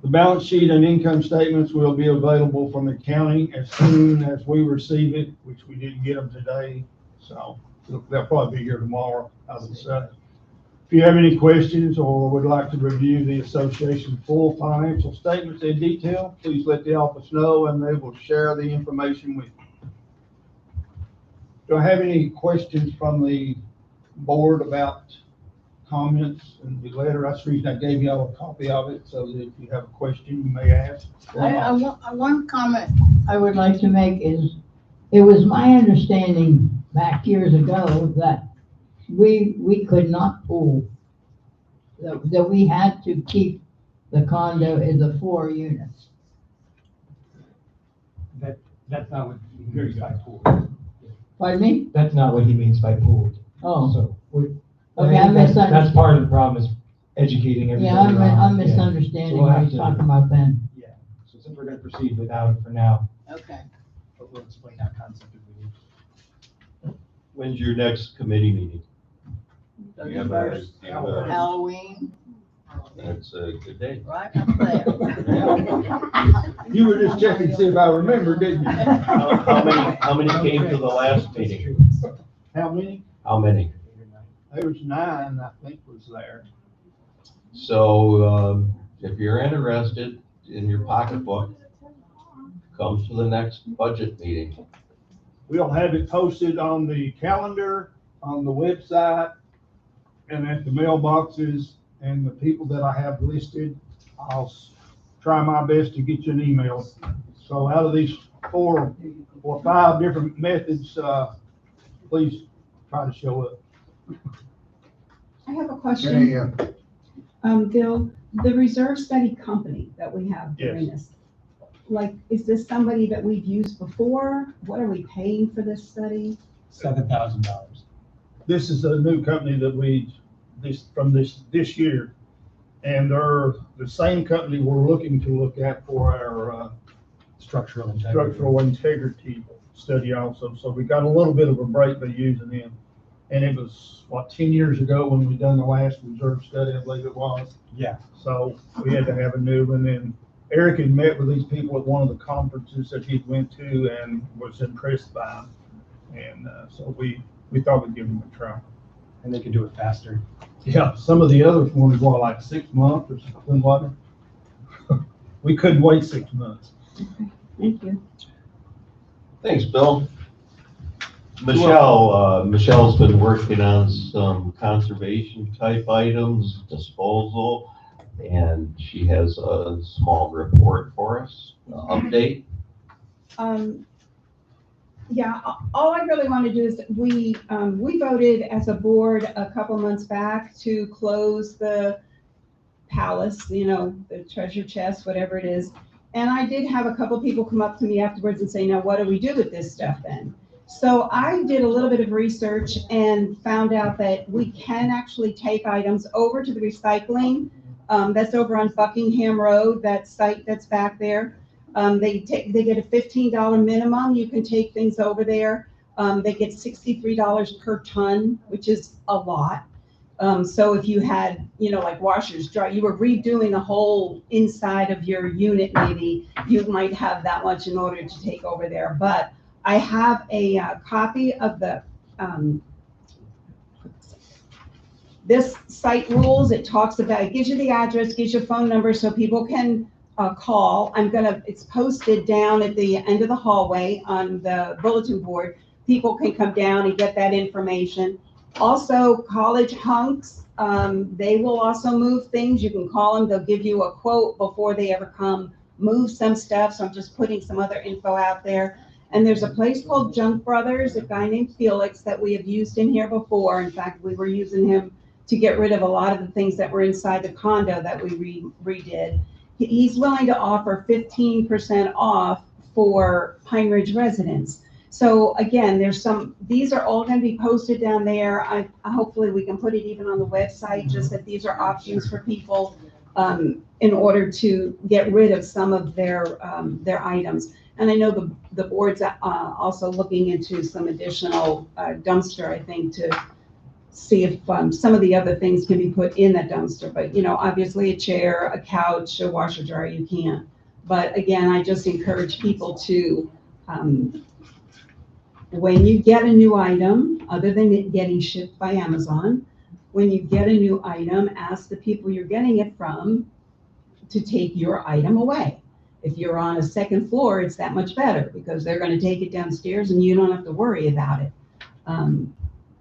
S9: The balance sheet and income statements will be available from the county as soon as we receive it, which we didn't get them today. So they'll probably be here tomorrow, I would say. If you have any questions or would like to review the association full financial statements in detail, please let the office know and they will share the information with you. Do I have any questions from the board about comments in the letter? That's the reason I gave you all a copy of it, so that if you have a question, you may ask.
S5: One comment I would like to make is, it was my understanding back years ago that we could not pool, that we had to keep the condo as a 4 units.
S7: That's not what he means by pooled.
S5: Pardon me?
S7: That's not what he means by pooled.
S5: Oh,
S7: So
S5: okay, I misunderstood.
S7: that's part of the problem, is educating everybody.
S5: Yeah, I'm
S7: around.
S5: misunderstanding
S7: So we'll
S5: what
S7: have
S5: he's
S7: to-
S5: talking about then.
S7: Yeah, so since we're gonna proceed without it for now,
S5: Okay.
S7: but we'll explain that concept if we need.
S10: When's your next committee meeting? You have a- you have a-
S5: Halloween,
S10: That's a good day.
S5: right up there.
S9: You were just checking to see if I remember, didn't you?
S10: How many came to the last meeting?
S9: How many?
S10: How many?
S9: There was 9, I think, was there.
S10: So, if you're interested in your pocketbook, come to the next budget meeting.
S9: We'll have it posted on the calendar, on the website, and at the mailboxes, and the people that I have listed, I'll try my best to get you an email. So out of these 4 or 5 different methods, please try to show up.
S12: I have a question.
S3: Yeah.
S12: Bill, the reserve study company that we have doing
S9: Yes.
S12: this,
S1: like, is this somebody that we've used before? What are we paying for this study?
S7: $7,000.
S9: This is a new company that this year. And they're the same company we're looking to look at for our,
S7: Structural integrity.
S9: structural integrity study also. So we got a little bit of a break by using them. And it was, 10 years ago when we done the last reserve study, I believe it was.
S7: Yeah.
S9: So we had to have a new one. And Eric had met with these people at one of the conferences that he went to and was impressed by them. And so we thought we'd give them a try.
S7: And they can do it faster.
S9: Yeah, some of the others wanted, like 6 months or something like that. We couldn't wait 6 months.
S1: Thank you.
S10: Thanks, Bill. Michelle's been working on some conservation type items, disposal, and she has a small report for us, update.
S1: Yeah, all I really want to do is we voted as a board a couple months back to close the palace, the treasure chest, whatever it is. And I did have a couple people come up to me afterwards and say, now what do we do with this stuff then? So I did a little bit of research and found out that we can actually take items over to the recycling. That's over on Buckingham Road, that site that's back there. They get a $15 minimum. You can take things over there. They get $63 per ton, which is a lot. So if you had, like washers, dry, you were redoing the whole inside of your unit, maybe you might have that much in order to take over there. But I have a copy of the this site rules. It talks about, it gives you the address, gives you a phone number so people can call. It's posted down at the end of the hallway on the bulletin board. People can come down and get that information. Also, college hunks, they will also move things. You can call them. They'll give you a quote before they ever come move some stuff. So I'm just putting some other info out there. And there's a place called Junk Brothers, a guy named Felix that we have used in here before. In fact, we were using him to get rid of a lot of the things that were inside the condo that we redid. He's willing to offer 15% off for Pine Ridge residents. So again, these are all going to be posted down there. Hopefully we can put it even on the website, just that these are options for people in order to get rid of some of their items. And I know the board's also looking into some additional dumpster, I think, to see if some of the other things can be put in that dumpster. But, obviously a chair, a couch, a washer dryer, you can't. But again, I just encourage people to, when you get a new item, other than it getting shipped by Amazon, when you get a new item, ask the people you're getting it from to take your item away. If you're on a second floor, it's that much better because they're going to take it downstairs and you don't have to worry about it.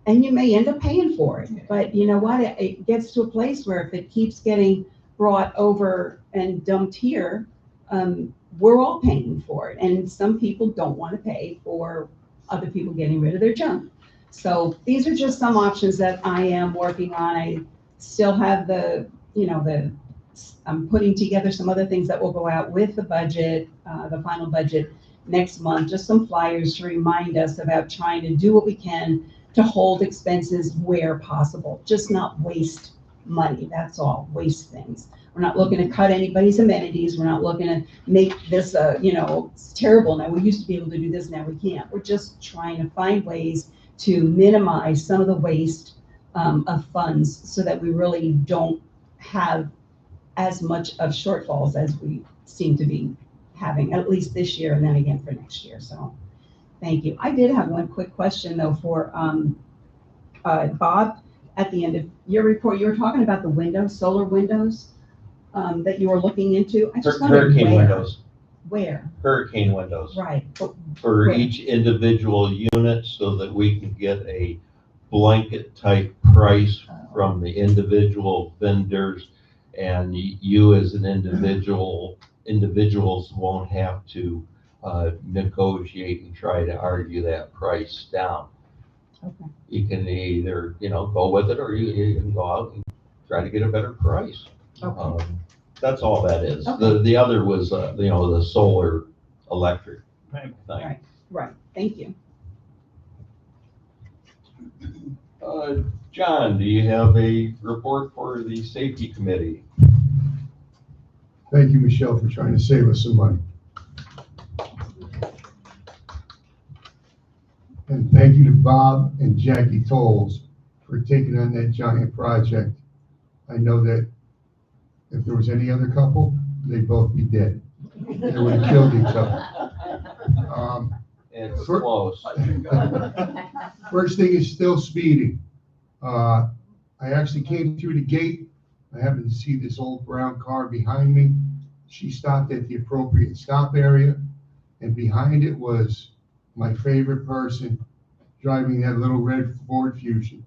S1: And you may end up paying for it, but you know what? It gets to a place where if it keeps getting brought over and dumped here, we're all paying for it. And some people don't want to pay for other people getting rid of their junk. So these are just some options that I am working on. I still have I'm putting together some other things that will go out with the budget, the final budget next month, just some flyers to remind us about trying to do what we can to hold expenses where possible, just not waste money. That's all, waste things. We're not looking to cut anybody's amenities. We're not looking to make this, it's terrible now. We used to be able to do this, now we can't. We're just trying to find ways to minimize some of the waste of funds so that we really don't have as much of shortfalls as we seem to be having, at least this year and then again for next year. So thank you. I did have one quick question though for Bob. At the end of your report, you were talking about the windows, solar windows that you were looking into. I just wondered
S10: Hurricane windows.
S1: Where?
S10: Hurricane windows.
S1: Right. But
S10: For
S1: where?
S10: each individual unit so that we can get a blanket type price from the individual vendors, and you as an individuals won't have to negotiate and try to argue that price down.
S1: Okay.
S10: You can either, go with it, or you can go out and try to get a better price.
S1: Okay.
S10: That's all that is.
S1: Okay.
S10: The other was, the solar electric thing.
S1: Right, thank you.
S10: John, do you have a report for the safety committee?
S3: Thank you, Michelle, for trying to save us some money. And thank you to Bob and Jackie Tolles for taking on that giant project. I know that if there was any other couple, they'd both be dead. They would have killed each other.
S10: It's close.
S3: First thing is still speeding. I actually came through the gate. I happened to see this old brown car behind me. She stopped at the appropriate stop area, and behind it was my favorite person driving that little red Ford Fusion.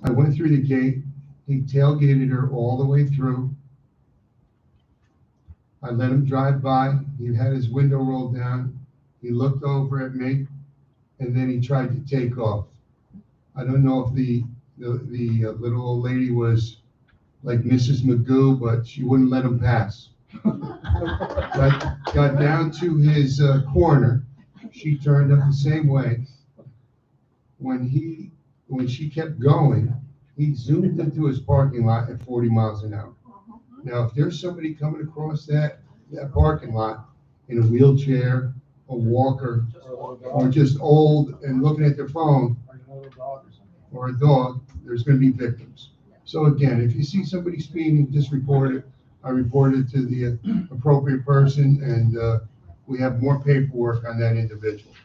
S3: I went through the gate. He tailgated her all the way through. I let him drive by. He had his window rolled down. He looked over at me, and then he tried to take off. I don't know if the little old lady was like Mrs. Magoo, but she wouldn't let him pass. Got down to his corner. She turned up the same way. When she kept going, he zoomed into his parking lot at 40 miles an hour. Now, if there's somebody coming across that parking lot in a wheelchair, a walker, or just old and looking at their phone, or a dog, there's going to be victims. So again, if you see somebody speeding, just report it. I reported it to the appropriate person, and we have more paperwork on that individual.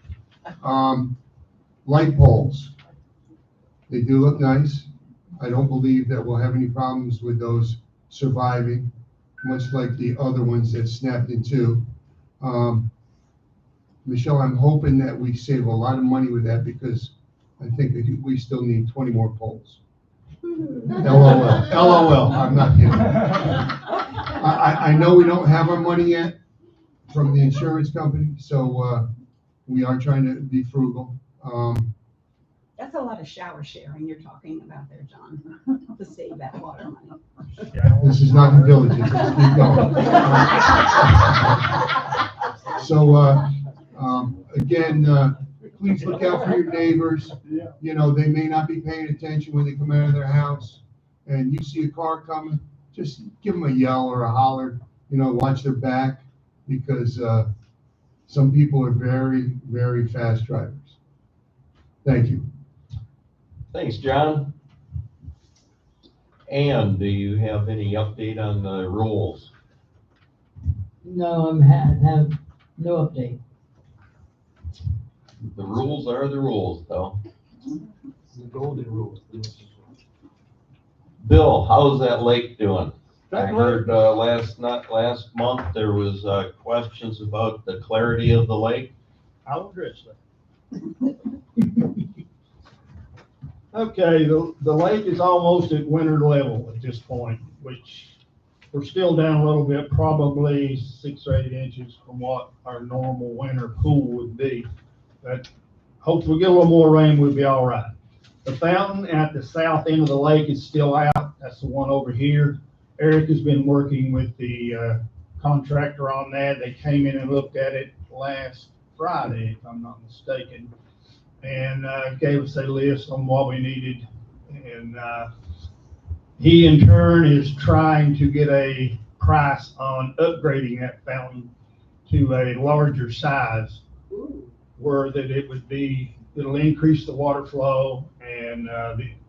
S3: Light poles, they do look nice. I don't believe that we'll have any problems with those surviving, much like the other ones that snapped in two. Michelle, I'm hoping that we save a lot of money with that, because I think that we still need 20 more poles. LOL, I'm not kidding. I know we don't have our money yet from the insurance company, so we are trying to be frugal.
S1: That's a lot of shower sharing you're talking about there, John, to save that water money.
S3: This is not due diligence, let's keep going. So, again, please look out for your neighbors. You know, they may not be paying attention when they come out of their house, and you see a car coming, just give them a yell or a holler, watch their back, because some people are very, very fast drivers. Thank you.
S10: Thanks, John. Ann, do you have any update on the rules?
S5: No, have no update.
S10: The rules are the rules, though.
S2: The golden rule.
S10: Bill, how's that lake doing? I
S9: That
S10: heard last month there was questions about the clarity of the lake.
S9: I'll address that. Okay, the lake is almost at winter level at this point, which we're still down a little bit, probably 6 or 8 inches from what our normal winter pool would be. But hopefully we get a little more rain, we'll be all right. The fountain at the south end of the lake is still out. That's the one over here. Eric has been working with the contractor on that. They came in and looked at it last Friday, if I'm not mistaken, and gave us a list on what we needed. And he in turn is trying to get a price on upgrading that fountain to a larger size, where that it'll increase the water flow, and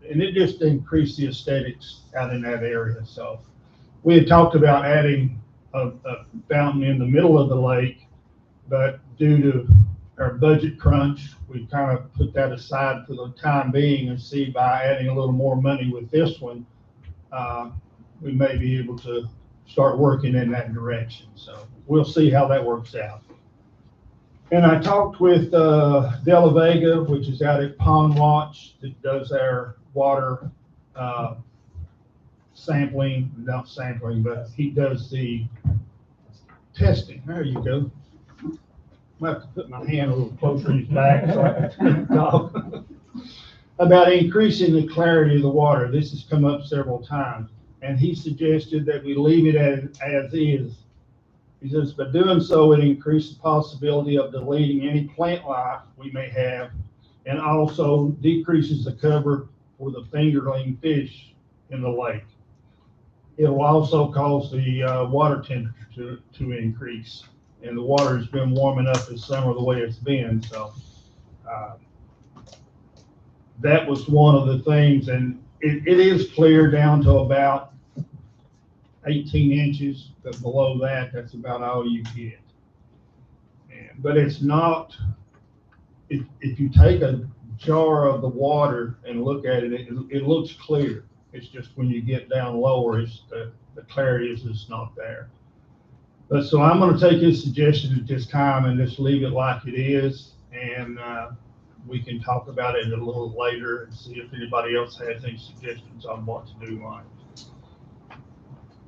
S9: it just increase the aesthetics out in that area. So we had talked about adding a fountain in the middle of the lake, but due to our budget crunch, we kind of put that aside for the time being, and see by adding a little more money with this one, we may be able to start working in that direction. So we'll see how that works out. And I talked with De La Vega, which is out at Pond Watch, that does our water sampling, not sampling, but he does the testing. There you go. I have to put my hand a little closer to his back so I can talk about increasing the clarity of the water. This has come up several times. and he suggested that we leave it as is. He says, by doing so, it increases the possibility of deleting any plant life we may have, and also decreases the cover for the fingerling fish in the lake. It will also cause the water temperature to increase, and the water has been warm enough this summer the way it's been, so that was one of the things, and it is clear down to about 18 inches, but below that, that's about all you get. But it's not, if you take a jar of the water and look at it, it looks clear. It's just when you get down lower, it's the clarity is just not there. But so I'm going to take his suggestion at this time and just leave it like it is, and we can talk about it a little later and see if anybody else has any suggestions on what to do on it.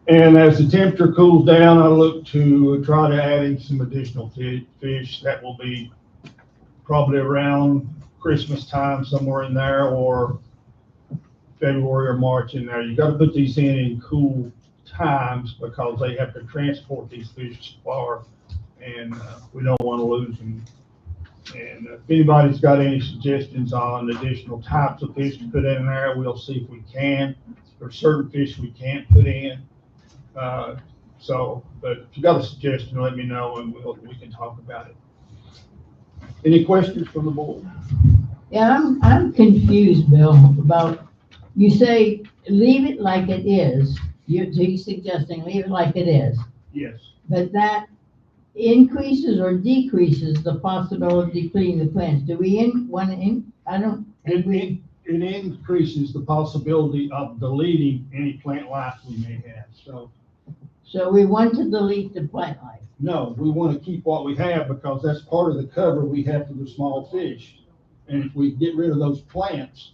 S9: And as the temperature cools down, I look to try to add in some additional fish. That will be probably around Christmas time, somewhere in there, or February or March in there. You got to put these in cool times because they have to transport these fish far, and we don't want to lose them. And if anybody's got any suggestions on additional types of fish to put in there, we'll see if we can. There's certain fish we can't put in. But if you got a suggestion, let me know and we can talk about it. Any questions from the board?
S5: Yeah, I'm confused, Bill, about, you say leave it like it is. He's suggesting leave it like it is.
S9: Yes.
S5: But that increases or decreases the possibility of depleting the plants. Do we
S9: It increases the possibility of deleting any plant life we may have.
S5: So we want to delete the plant life.
S9: No, we want to keep what we have because that's part of the cover we have for the small fish. And if we get rid of those plants,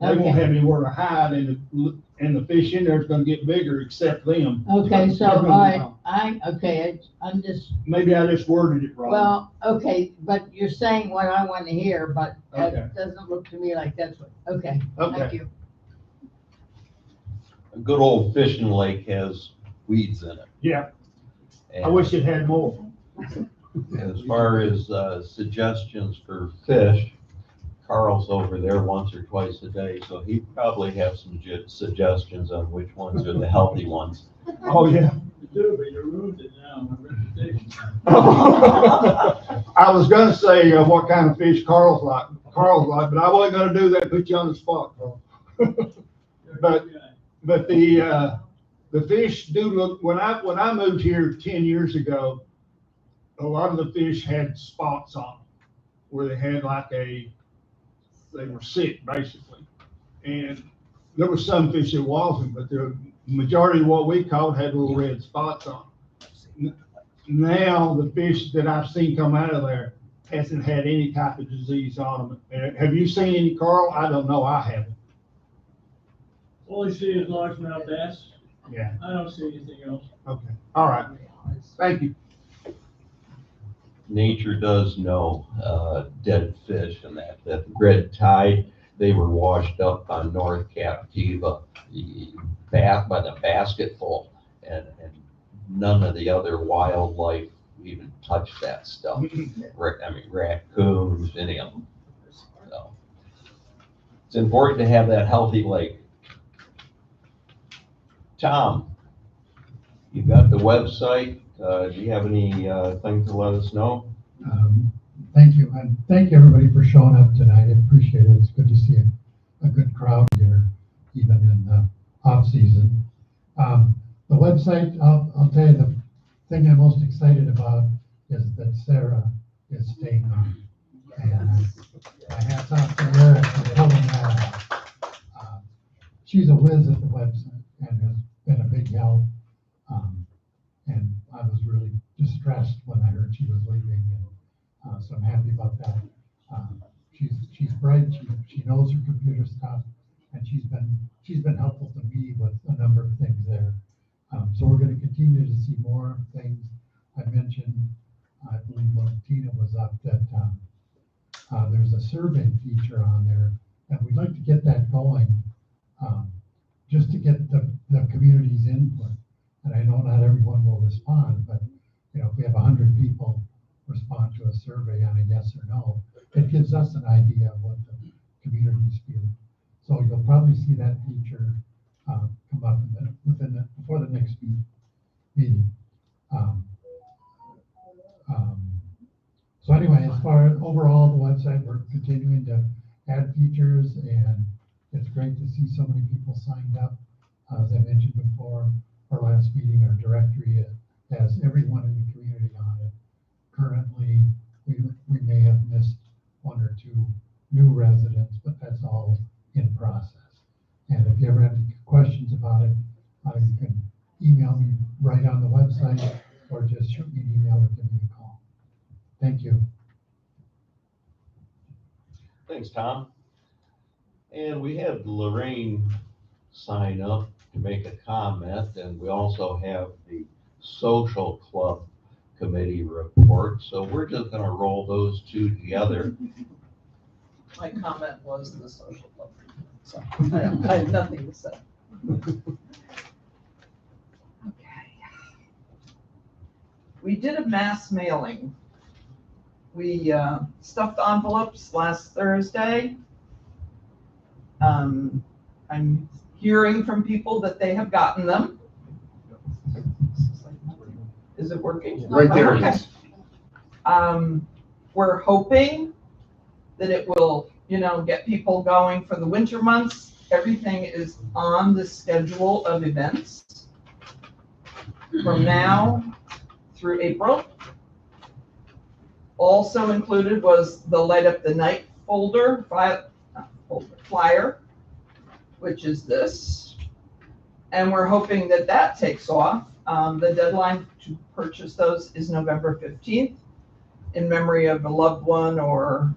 S9: they won't have anywhere to hide, and the fish in there is going to get bigger except them.
S5: Okay, so I'm just.
S9: Maybe I just worded it wrong.
S5: Well, okay, but you're saying what I want to hear, but
S9: Okay.
S5: it doesn't look to me like that's what, okay,
S9: Okay.
S5: thank you.
S10: A good old fishing lake has weeds in it.
S9: Yeah,
S10: And
S9: I wish it had more.
S10: as far as suggestions for fish, Carl's over there once or twice a day, so he probably have some suggestions on which ones are the healthy ones.
S9: Oh, yeah.
S2: You do, but you ruined it now, my reputation.
S9: I was gonna say what kind of fish Carl's like, but I wasn't gonna do that, put you on the spot, Carl. But the fish do look, when I moved here 10 years ago, a lot of the fish had spots on them where they had they were sick basically. And there were some fish that wasn't, but the majority of what we caught had little red spots on them. Now the fish that I've seen come out of there hasn't had any type of disease on them. Have you seen any, Carl? I don't know, I haven't.
S2: All I see is largemouth bass.
S9: Yeah.
S2: I don't see anything else.
S9: Okay, all right. Thank you.
S10: Nature does know dead fish and that red tide, they were washed up on North Captiva by the basketful, and none of the other wildlife even touched that stuff. I mean, raccoons, any of them. So it's important to have that healthy lake. Tom, you got the website. Do you have anything to let us know?
S8: Thank you, and thank you everybody for showing up tonight. I appreciate it. It's good to see a good crowd here, even in the off season. The website, I'll tell you, the thing I'm most excited about is that Sarah is staying on. And my hat's off to her for pulling that out. She's a whiz at the website and has been a big help. And I was really distressed when I heard she was leaving, and so I'm happy about that. She's bright, she knows her computer stuff, and she's been helpful to me with a number of things there. So we're going to continue to see more things. I mentioned, I believe when Tina was up, that there's a survey feature on there, and we'd like to get that going just to get the community's input. And I know not everyone will respond, but, you know, if we have 100 people respond to a survey on a yes or no, it gives us an idea of what the community's feeling. So you'll probably see that feature come up before the next meeting. So anyway, as far as overall the website, we're continuing to add features, and it's great to see so many people signed up. As I mentioned before, our last meeting, our directory has everyone in the community on it. Currently, we may have missed one or two new residents, but that's all in process. And if you ever have any questions about it, you can email me right on the website, or just shoot me an email or give me a call. Thank you.
S10: Thanks, Tom. And we have Lorraine sign up to make a comment, and we also have the social club committee report. So we're just gonna roll those two together.
S13: My comment was the social club, so I have nothing to say. Okay. We did a mass mailing. We stuffed envelopes last Thursday. I'm hearing from people that they have gotten them. Is it working?
S3: Right there it
S13: Okay.
S3: is.
S13: We're hoping that it will, get people going for the winter months. Everything is on the schedule of events from now through April. Also included was the Light Up the Night flyer, which is this. And we're hoping that that takes off. The deadline to purchase those is November 15th in memory of a loved one or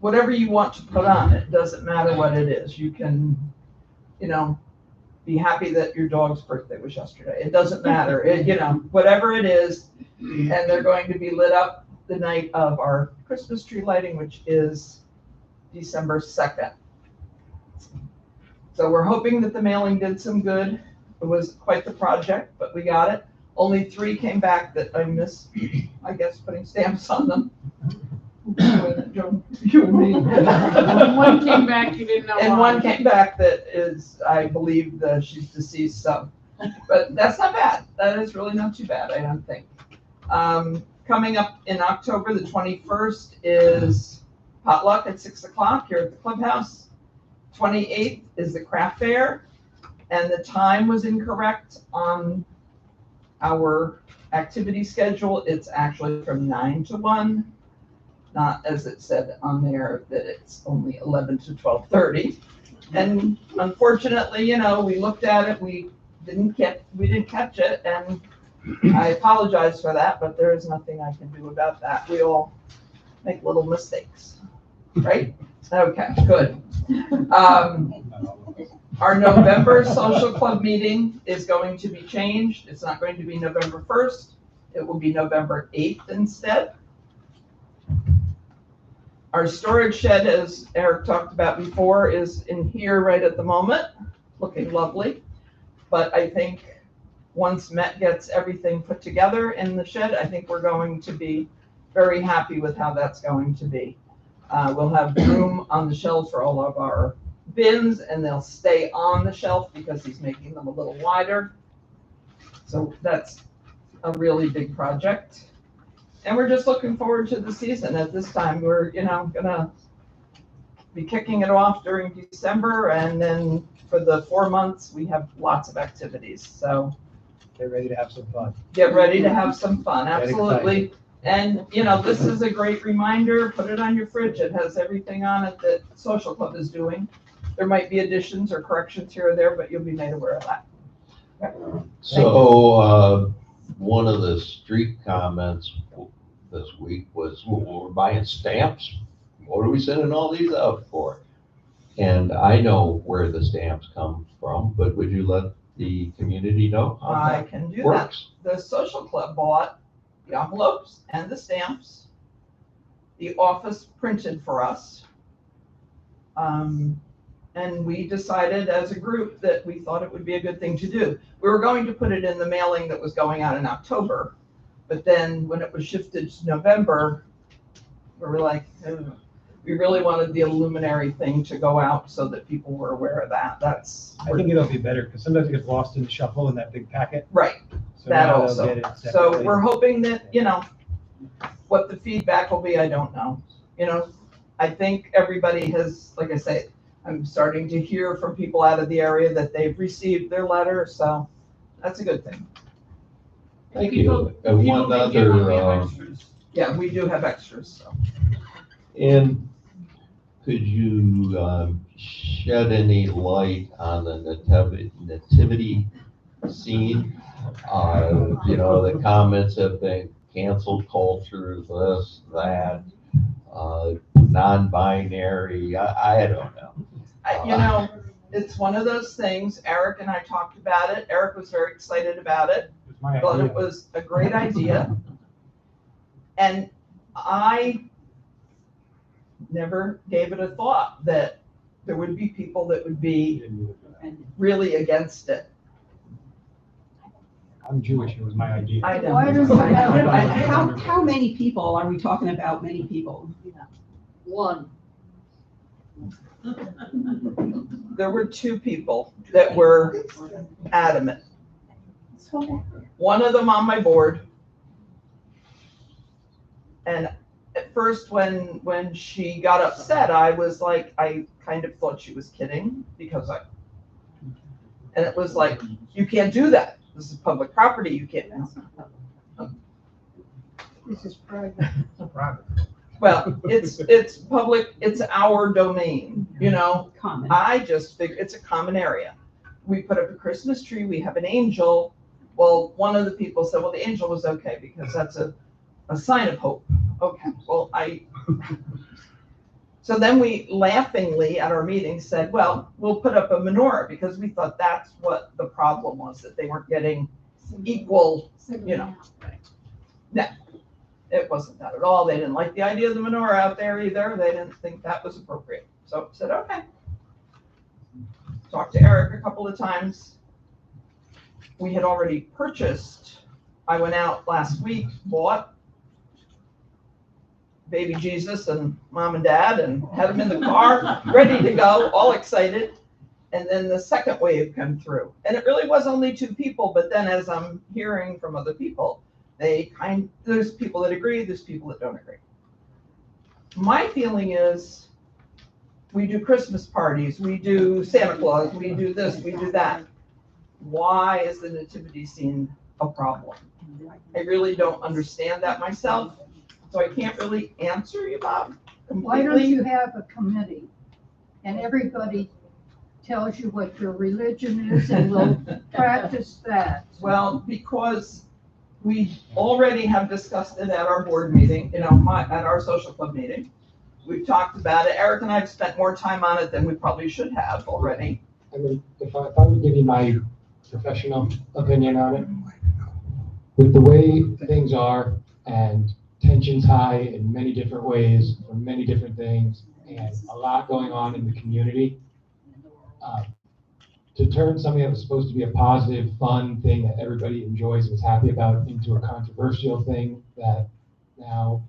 S13: whatever you want to put on it. Doesn't matter what it is. You can, be happy that your dog's birthday was yesterday. It doesn't matter. Whatever it is. And they're going to be lit up the night of our Christmas tree lighting, which is December 2nd. So we're hoping that the mailing did some good. It was quite the project, but we got it. Only 3 came back that I missed, I guess, putting stamps on them. You and me.
S11: One came back, you didn't know
S13: And
S11: why.
S13: one came back that is, I believe, she's deceased, so. But that's not bad. That is really not too bad, I don't think. Coming up in October, the 21st is potluck at 6 o'clock here at the clubhouse. 28th is the craft fair, and the time was incorrect on our activity schedule. It's actually from 9 to 1, not as it said on there that it's only 11 to 12:30. And unfortunately, we looked at it, we didn't catch it, and I apologize for that, but there is nothing I can do about that. We all make little mistakes, right? Okay, good. Our November social club meeting is going to be changed. It's not going to be November 1st. It will be November 8th instead. Our storage shed, as Eric talked about before, is in here right at the moment, looking lovely. But I think once Met gets everything put together in the shed, I think we're going to be very happy with how that's going to be. We'll have room on the shelves for all of our bins, and they'll stay on the shelf because he's making them a little wider. So that's a really big project. And we're just looking forward to the season. At this time, we're, gonna be kicking it off during December, and then for the 4 months, we have lots of activities. So
S9: Get ready to have some fun.
S13: get ready to have some fun,
S9: Get
S13: absolutely. And, this is a great reminder. Put it on your fridge. It has everything on it that Social Club is doing. There might be additions or corrections here or there, but you'll be made aware of that.
S10: So, one of the street comments this week was, well, we're buying stamps. What are we sending all these out for? And I know where the stamps come from, but would you let the community know how
S13: I
S10: that
S13: can do that.
S10: works?
S13: The Social Club bought the envelopes and the stamps. The office printed for us. And we decided as a group that we thought it would be a good thing to do. We were going to put it in the mailing that was going out in October, but then when it was shifted to November, we were like, "Ugh." We really wanted the luminary thing to go out so that people were aware of that. That's,
S14: I think it'll be better, because sometimes it gets lost in the shuffle in that big packet.
S13: right,
S14: So
S13: that
S14: now they'll
S13: also.
S14: get it
S13: So
S14: separately.
S13: we're hoping that, what the feedback will be, I don't know. I think everybody has, like I say, I'm starting to hear from people out of the area that they've received their letter, so that's a good thing.
S10: Thank you. And one other,
S13: Yeah, we do have extras, so.
S10: and could you shed any light on the nativity scene? The comments have been canceled culture, this, that, non-binary, I don't know.
S13: It's one of those things, Eric and I talked about it, Eric was very excited about it,
S14: It's my
S13: thought
S14: idea.
S13: it was a great idea. And I never gave it a thought that there would be people that would be really against it.
S14: I'm Jewish, it was my idea.
S13: I know.
S11: Why does it have-
S1: How many people are we talking about, many people?
S11: One.
S13: There were two people that were adamant. One of them on my board. And at first, when she got upset, I was like, I kind of thought she was kidding because and it was like, you can't do that. This is public property. You can't.
S11: This is private.
S13: Well, it's public, it's our domain,
S1: Common.
S13: I just figure it's a common area. We put up a Christmas tree, we have an angel. Well, one of the people said, well, the angel was okay because that's a sign of hope. Okay, well, so then we laughingly at our meeting said, well, we'll put up a menorah because we thought that's what the problem was, that they weren't getting equal, No, it wasn't that at all. They didn't like the idea of the menorah out there either. They didn't think that was appropriate. So I said, okay. Talked to Eric a couple of times. We had already purchased, I went out last week, bought baby Jesus and mom and dad and had them in the car, ready to go, all excited. And then the second wave came through. And it really was only two people, but then as I'm hearing from other people, there's people that agree, there's people that don't agree. My feeling is we do Christmas parties, we do Santa Claus, we do this, we do that. Why is the nativity scene a problem? I really don't understand that myself, so I can't really answer you, Bob,
S11: Why don't
S13: completely.
S11: you have a committee and everybody tells you what your religion is and we'll practice that?
S13: Well, because we already have discussed it at our board meeting, at our social club meeting. We've talked about it. Eric and I have spent more time on it than we probably should have already.
S7: I mean, if I would give you my professional opinion on it, with the way things are and tensions high in many different ways for many different things and a lot going on in the community, to turn something that was supposed to be a positive, fun thing that everybody enjoys and is happy about into a controversial thing that now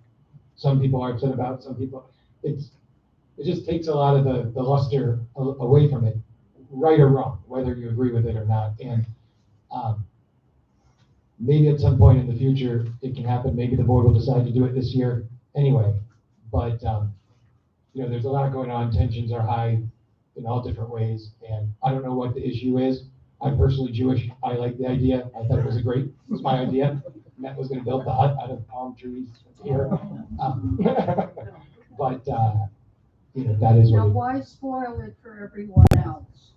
S7: some people are upset about, some people, it just takes a lot of the luster away from it, right or wrong, whether you agree with it or not. And maybe at some point in the future it can happen. Maybe the board will decide to do it this year anyway. But there's a lot going on. Tensions are high in all different ways, and I don't know what the issue is. I'm personally Jewish. I like the idea. I thought it was my idea. Matt was going to build the hut out of palm trees here. But that is
S11: Now,
S7: what
S11: why spoil it for everyone else?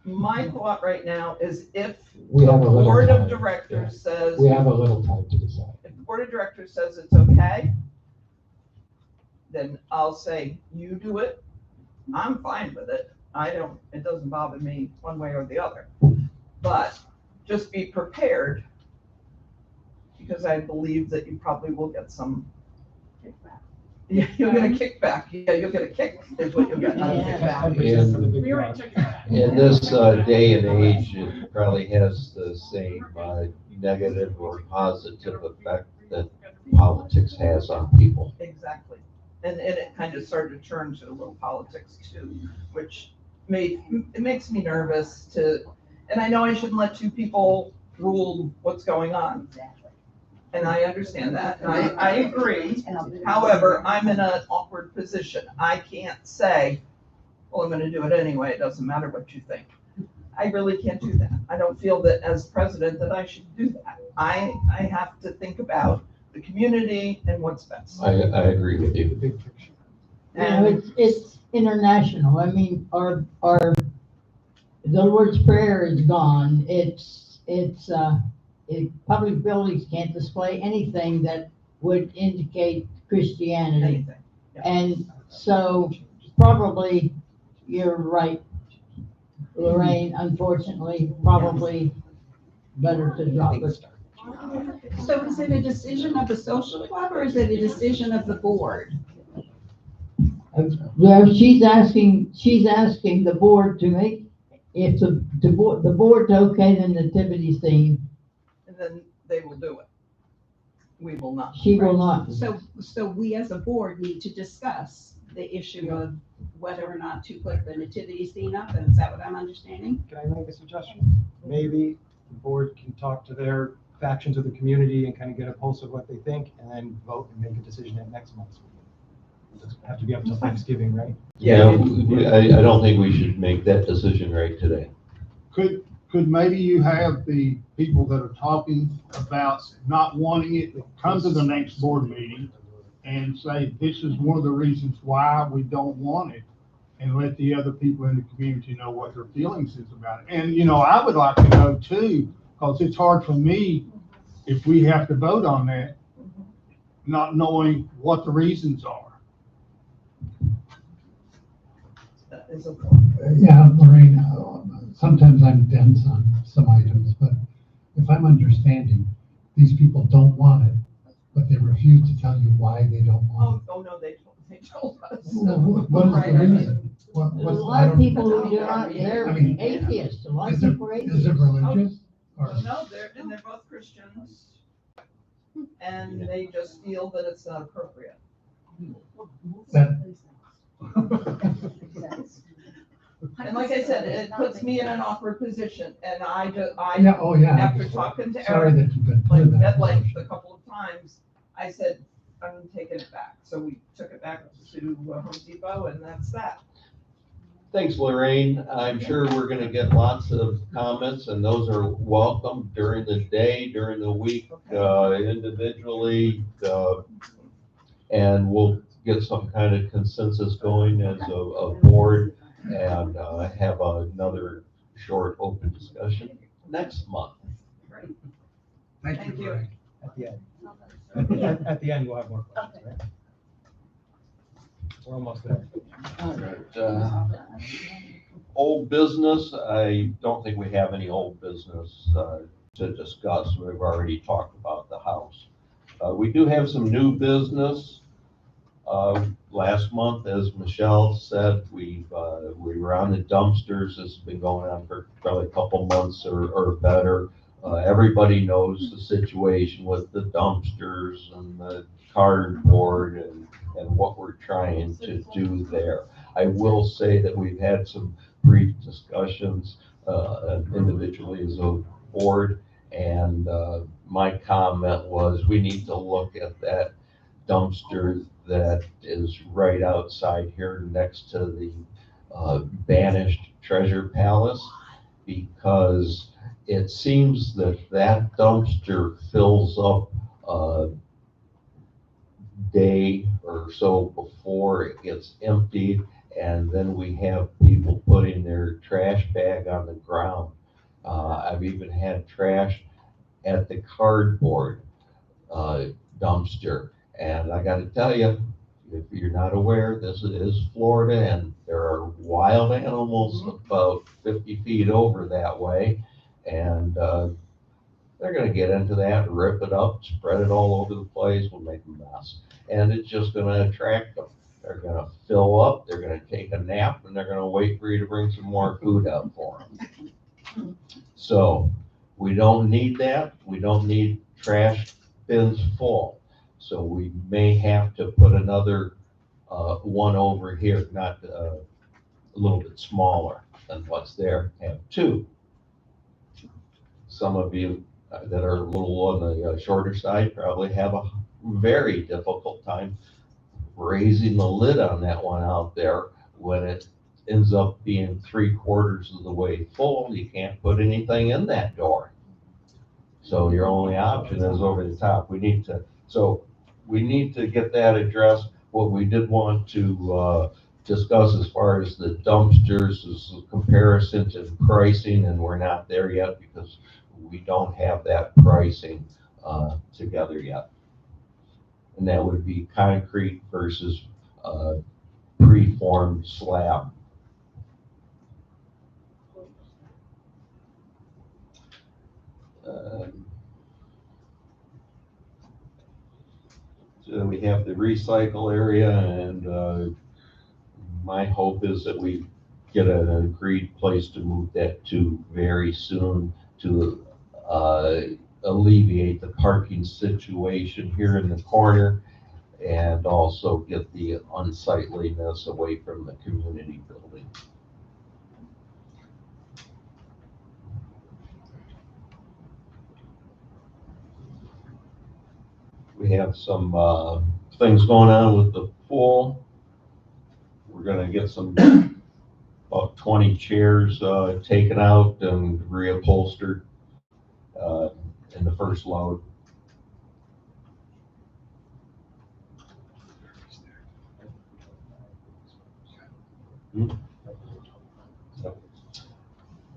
S13: My thought right now is if
S7: we
S13: the
S7: have a little
S13: board of
S7: time.
S13: directors says,
S7: We have a little time to decide.
S13: if the board of directors says it's okay, then I'll say, you do it. I'm fine with it. It doesn't bother me one way or the other. But just be prepared, because I believe that you probably will get some kickback. Yeah, you'll get a kickback. Yeah, you'll get a kick is what you'll get, not a kickback.
S14: 10% for the big
S6: We already
S14: car.
S6: took that.
S10: In this day and age, it probably has the same negative or positive effect that politics has on people.
S13: Exactly. And it kind of started to turn to a little politics too, which it makes me nervous and I know I shouldn't let two people rule what's going on. And I understand that, and I agree. However, I'm in an awkward position. I can't say, well, I'm gonna do it anyway, it doesn't matter what you think. I really can't do that. I don't feel that as president that I should do that. I have to think about the community and what's best.
S10: I agree with
S14: The
S10: you.
S14: big picture.
S5: And it's international. I mean, the Lord's Prayer is gone. Public buildings can't display anything that would indicate Christianity.
S13: Anything. Yeah.
S5: And so probably, you're right, Lorraine, unfortunately, probably better to drop it.
S1: So is it a decision of the social club or is it a decision of the board?
S5: Well, she's asking the board to make, if the board's okay, the nativity theme,
S13: And then they will do it. We will not.
S5: she will not.
S1: So we as a board need to discuss the issue of whether or not to put the nativity scene up, and is that what I'm understanding?
S14: Can I make a suggestion? Maybe the board can talk to their factions of the community and kind of get a pulse of what they think, and then vote and make a decision at next month's meeting. It doesn't have to be up till Thanksgiving, right?
S10: Yeah, I don't think we should make that decision right today.
S15: Could maybe you have the people that are talking about not wanting it, come to the next board meeting and say, this is one of the reasons why we don't want it, and let the other people in the community know what their feelings is about it. And, I would like to know too, because it's hard for me if we have to vote on that, not knowing what the reasons are.
S13: That is a point.
S8: Yeah, Lorraine, sometimes I'm dense on some items, but if I'm understanding, these people don't want it, but they refuse to tell you why they don't want
S13: Oh, no, they told us.
S8: it. What is the reason?
S5: There's a lot of people who do not, they're
S8: I mean,
S5: atheists, a lot of
S8: Is it,
S5: people are
S8: is
S5: atheists.
S8: it religious? Or,
S13: No, they're both Christians. And they just feel that it's not appropriate.
S8: that,
S13: And like I said, it puts me in an awkward position, and
S8: yeah, oh, yeah. I
S13: after
S8: just-
S13: talking to
S8: Sorry
S13: Eric,
S8: that you've been put in
S13: like,
S8: that
S13: at length
S8: position.
S13: a couple of times, I said, I'm taking it back. So we took it back to Home Depot, and that's that.
S10: Thanks, Lorraine. I'm sure we're gonna get lots of comments, and those are welcome during the day, during the week, individually. And we'll get some kind of consensus going as a board and have another short open discussion next month.
S13: Thank you.
S14: At the end. At the end, we'll have more questions, right? We're almost there.
S10: Old business, I don't think we have any old business to discuss. We've already talked about the house. We do have some new business. Last month, as Michelle said, we were on the dumpsters. This has been going on for probably a couple months or better. Everybody knows the situation with the dumpsters and the cardboard and what we're trying to do there. I will say that we've had some brief discussions individually as a board, and my comment was we need to look at that dumpster that is right outside here next to the Banished Treasure Palace, because it seems that that dumpster fills up a day or so before it gets emptied, and then we have people putting their trash bag on the ground. I've even had trash at the cardboard dumpster. And I gotta tell you, if you're not aware, this is Florida, and there are wild animals about 50 feet over that way. And they're gonna get into that, rip it up, spread it all over the place, we'll make a mess. and it's just gonna attract them. They're gonna fill up, they're gonna take a nap, and they're gonna wait for you to bring some more food out for them. So, we don't need that, we don't need trash bins full. So we may have to put another, one over here, not, a little bit smaller than what's there, have two. Some of you that are a little on the shorter side probably have a very difficult time raising the lid on that one out there when it ends up being 3/4 of the way full. You can't put anything in that door. So your only option is over the top. We need to get that addressed. What we did want to discuss as far as the dumpsters is a comparison to pricing, and we're not there yet because we don't have that pricing together yet. And that would be concrete versus preformed slab. So we have the recycle area, and my hope is that we get an agreed place to move that to very soon to alleviate the parking situation here in the corner and also get the unsightliness away from the community building. We have some things going on with the pool. We're gonna get some about 20 chairs taken out and reupholstered in the first load.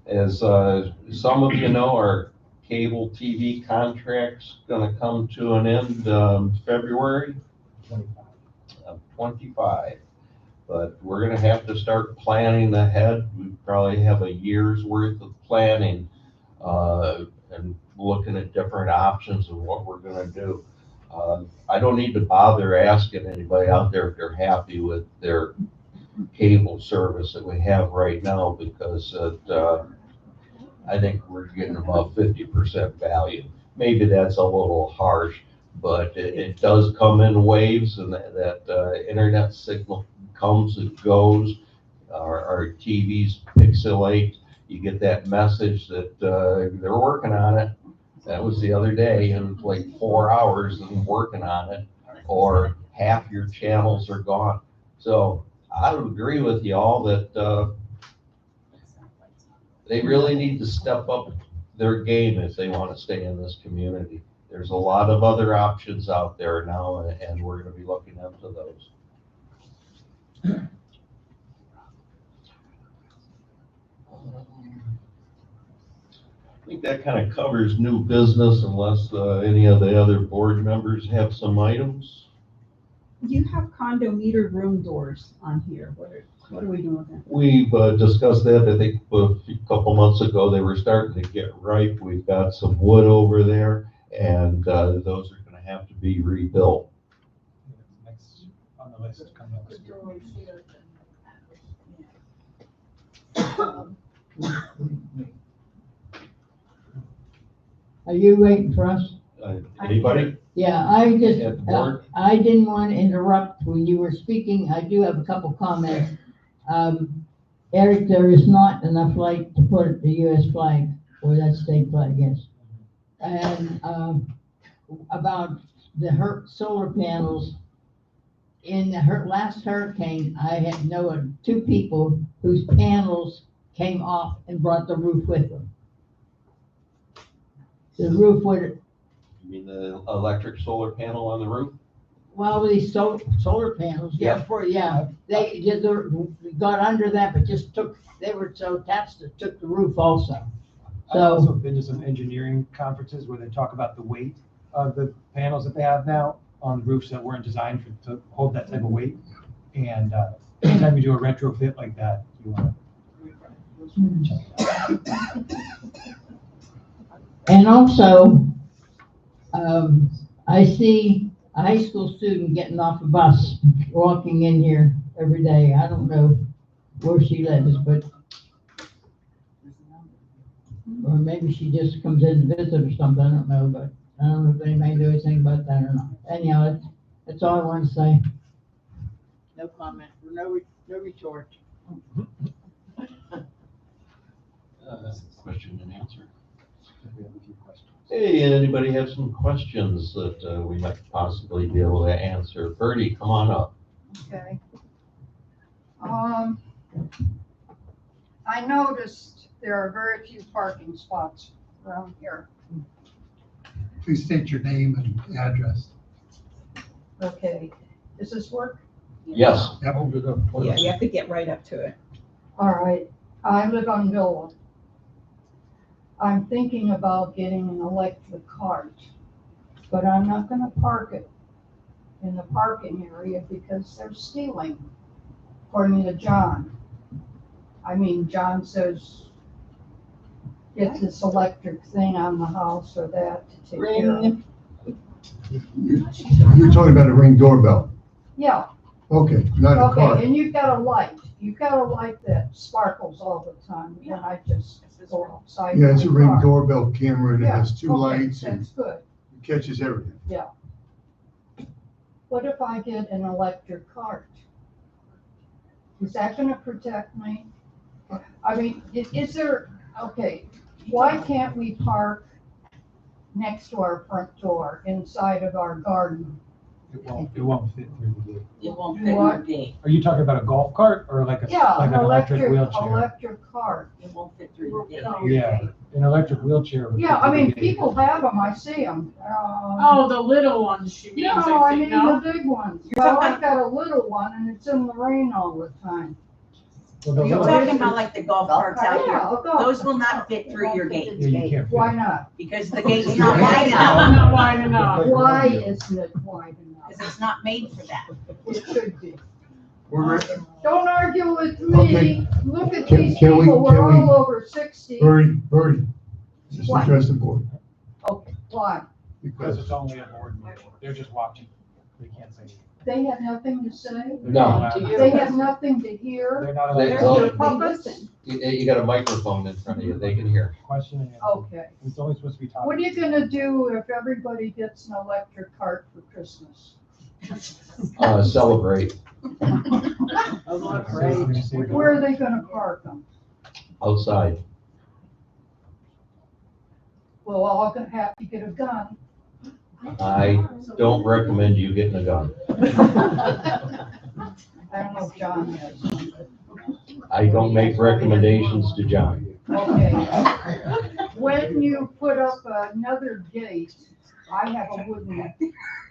S10: As some of you know, our cable TV contract's gonna come to an end February of 25. But we're gonna have to start planning ahead. We probably have a year's worth of planning and looking at different options of what we're gonna do. I don't need to bother asking anybody out there if they're happy with their cable service that we have right now, because I think we're getting about 50% value. Maybe that's a little harsh, but it does come in waves, and that internet signal comes and goes. Our TVs pixelate. You get that message that they're working on it. That was the other day, and like 4 hours of working on it, or half your channels are gone. So I would agree with you all that they really need to step up their game if they want to stay in this community. There's a lot of other options out there now, and we're going to be looking into those. I think that kind of covers new business, unless any of the other board members have some items.
S1: You have condo metered room doors on here. What are we doing with that?
S10: We've discussed that, I think, a couple months ago. They were starting to get ripe. We've got some wood over there, and those are going to have to be rebuilt.
S14: Next on the list coming up.
S5: Are you waiting for us?
S10: Anybody?
S5: Yeah, I just,
S10: At the board?
S5: I didn't want to interrupt when you were speaking. I do have a couple comments. Eric, there is not enough light to put the US flag, or that state flag, yes. And about the solar panels, in the last hurricane, I had known 2 people whose panels came off and brought the roof with them. The roof would.
S10: You mean the electric solar panel on the roof?
S5: Well, these solar panels, yeah, they got under that, but they were so attached that took the roof also.
S14: I've also been to some engineering conferences where they talk about the weight of the panels that they have now on roofs that weren't designed to hold that type of weight. And anytime you do a retrofit like that, you want to.
S5: And also, I a high school student getting off a bus, walking in here every day. I don't know where she lives, but, or maybe she just comes in to visit or something, I don't know, but I don't know if anybody knows anything about that or not. Anyhow, that's all I want to say. No comment, no retort.
S10: Question and answer.
S14: We have a few questions.
S10: Hey, anybody have some questions that we might possibly be able to answer? Bertie, come on up.
S11: Okay. I noticed there are very few parking spots around here.
S8: Please state your name and address.
S11: Okay, does this work?
S10: Yes.
S8: Yep.
S1: Yeah, you have to get right up to it.
S11: All right, I live on Villa. I'm thinking about getting an electric cart, but I'm not gonna park it in the parking area because they're stealing, according to John. I mean, John says, get this electric thing on the house or that to take care of.
S3: You're talking about a Ring doorbell.
S11: Yeah,
S3: Okay, not a car.
S11: okay, and you've got a light. You've got a light that sparkles all the time, and I just go outside.
S3: Yeah, it's a
S11: my
S3: Ring
S11: car.
S3: doorbell camera and it
S11: Yeah,
S3: has two
S11: okay,
S3: lights and
S11: that's good.
S3: it catches everything.
S11: What if I get an electric cart? Is that gonna protect me? I mean, is there, okay, why can't we park next to our front door, inside of our garden?
S14: It won't fit through the gate.
S12: It won't
S11: Do
S12: fit in
S11: what?
S12: your gate.
S14: Are you talking about a golf cart or like
S11: Yeah,
S14: like an electric wheelchair?
S11: electric cart.
S12: It won't fit through your gate.
S14: Yeah, an electric wheelchair. would
S11: Yeah,
S14: fit
S11: I
S14: through the
S11: mean,
S14: gate.
S11: people have them, I see them.
S16: Oh, the little ones she means,
S11: No,
S16: I
S11: I
S16: think,
S11: mean
S16: no?
S11: the big ones.
S16: You're
S11: Well,
S16: talking-
S11: I've got a little one and it's in the rain all the time.
S14: Well, the
S12: You're
S14: little-
S12: talking about like the golf carts out
S11: Yeah,
S12: here.
S11: a golf
S12: Those will not
S11: cart.
S12: fit through your gate
S14: Yeah, you can't fit.
S11: Why not?
S12: because the gate's not wide
S16: No,
S12: enough.
S16: not wide enough.
S11: Why isn't it wide enough?
S12: Because it's not made for that.
S11: It should be.
S3: We're,
S11: Don't argue with
S3: Okay.
S11: me. Look at
S3: Can-
S11: these
S3: can we-
S11: people, we're
S3: can we-
S11: all over 60.
S3: Bertie, just
S11: What?
S3: address the board.
S11: Okay, why?
S14: Because it's only a board meeting. They're just watching. They can't say anything.
S11: They have nothing to say?
S14: They're not
S10: No.
S14: allowed-
S11: They have nothing to hear?
S14: They're not
S10: They-
S14: allowed.
S11: They're puppets?
S10: You got a microphone in front of you, they can hear.
S14: Question and answer.
S11: Okay.
S14: It's only supposed to be talking.
S11: What are you gonna do if everybody gets an electric cart for Christmas?
S10: Celebrate
S11: Where are they gonna park them?
S10: outside.
S11: Well, all gonna have to get a gun.
S10: I don't recommend you getting a gun.
S11: I don't know if John has.
S10: I don't make recommendations to John.
S11: Okay. When you put up another gate, I have a wooden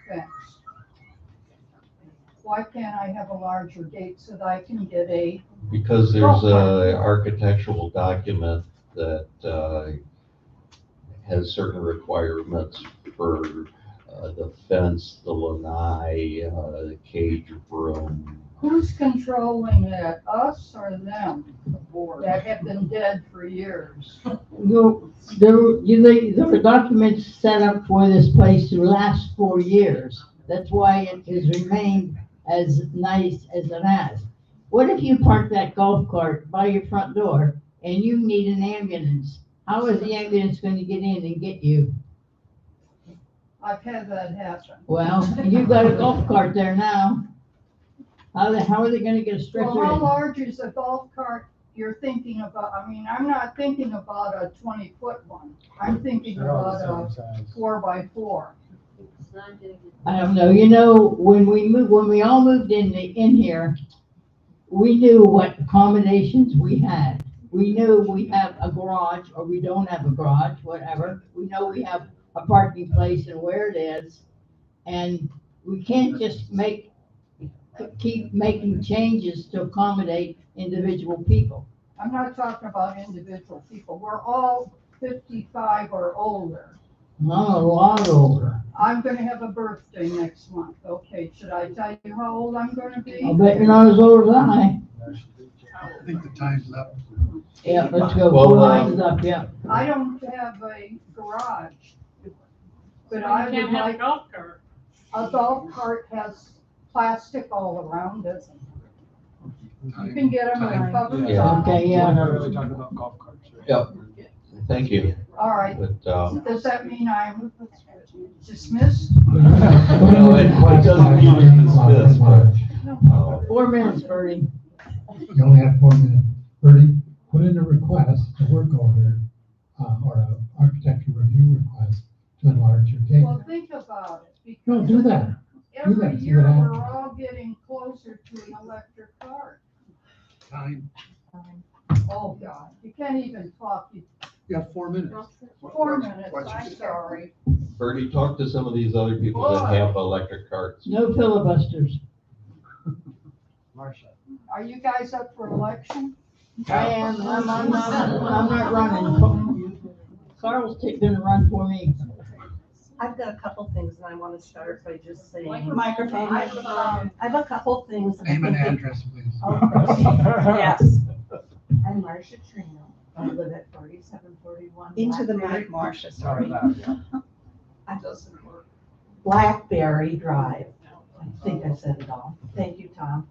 S11: fence. Why can't I have a larger gate so that I can get a,
S10: Because there's a architectural document that has certain requirements for the fence, the lanai, the cage room.
S11: who's controlling that, us or them? That have been dead for years.
S5: There were documents set up for this place to last 4 years. That's why it has remained as nice as it has. What if you park that golf cart by your front door and you need an ambulance? How is the ambulance going to get in and get you?
S11: I've had that happen.
S5: Well, you've got a golf cart there now. How are they going to get a stretcher
S11: Well, how
S5: in?
S11: large is the golf cart you're thinking about? I mean, I'm not thinking about a 20-foot one. I'm thinking
S14: They're all
S11: about
S14: the same
S11: a
S14: size.
S11: 4x4.
S5: I don't know. You know, when we all moved in here, we knew what accommodations we had. We knew we have a garage or we don't have a garage, whatever. We know we have a parking place and where it is. And we can't just keep making changes to accommodate individual people.
S11: I'm not talking about individual people. We're all 55 or older.
S5: I'm a lot older.
S11: I'm gonna have a birthday next month. Okay, should I tell you how old I'm gonna be?
S5: I bet you're not as old as I.
S8: I think the time's up.
S5: Yeah, let's go.
S10: Well,
S5: Four lines up, yeah.
S11: I don't have a garage. But
S16: You
S11: I
S16: can't
S11: would
S16: have a
S11: like,
S16: golf cart.
S11: A golf cart has plastic all around it. You can get them in covered.
S10: Yeah.
S5: Okay,
S14: We're
S5: yeah.
S14: not really talking about golf carts, right?
S10: Yep, thank you.
S11: All right,
S10: But,
S11: does that mean I'm dismissed?
S10: no, it doesn't mean you're dismissed, but,
S5: 4 minutes, Bertie.
S8: You only have 4 minutes. Bertie, put in a request, a work order, or an architecture review request to enlarge your gate.
S11: Well, think about it.
S8: No,
S11: because
S8: do that.
S11: Every
S8: that, see
S11: year,
S8: what
S11: we're
S8: happens.
S11: all getting closer to an electric car.
S15: Time.
S11: Oh, God, you can't even talk.
S15: You have 4 minutes.
S11: 4 minutes, I'm sorry.
S10: Bertie, talk to some of these other people that have electric carts.
S5: No filibusters.
S14: Marcia.
S11: Are you guys up for election?
S5: I am, I'm not running. Carl's gonna run for me.
S17: I've got a couple things and I want to start by just saying.
S1: Microphone.
S17: I have a couple things. that I
S8: Name and
S17: think-
S8: address, please.
S17: Yes. I'm Marcia Trino. I live at 4741.
S1: Into the
S17: Blackberry-
S1: mic, Marcia, sorry.
S17: That doesn't work. Blackberry Drive. I think I said it all. Thank you, Tom.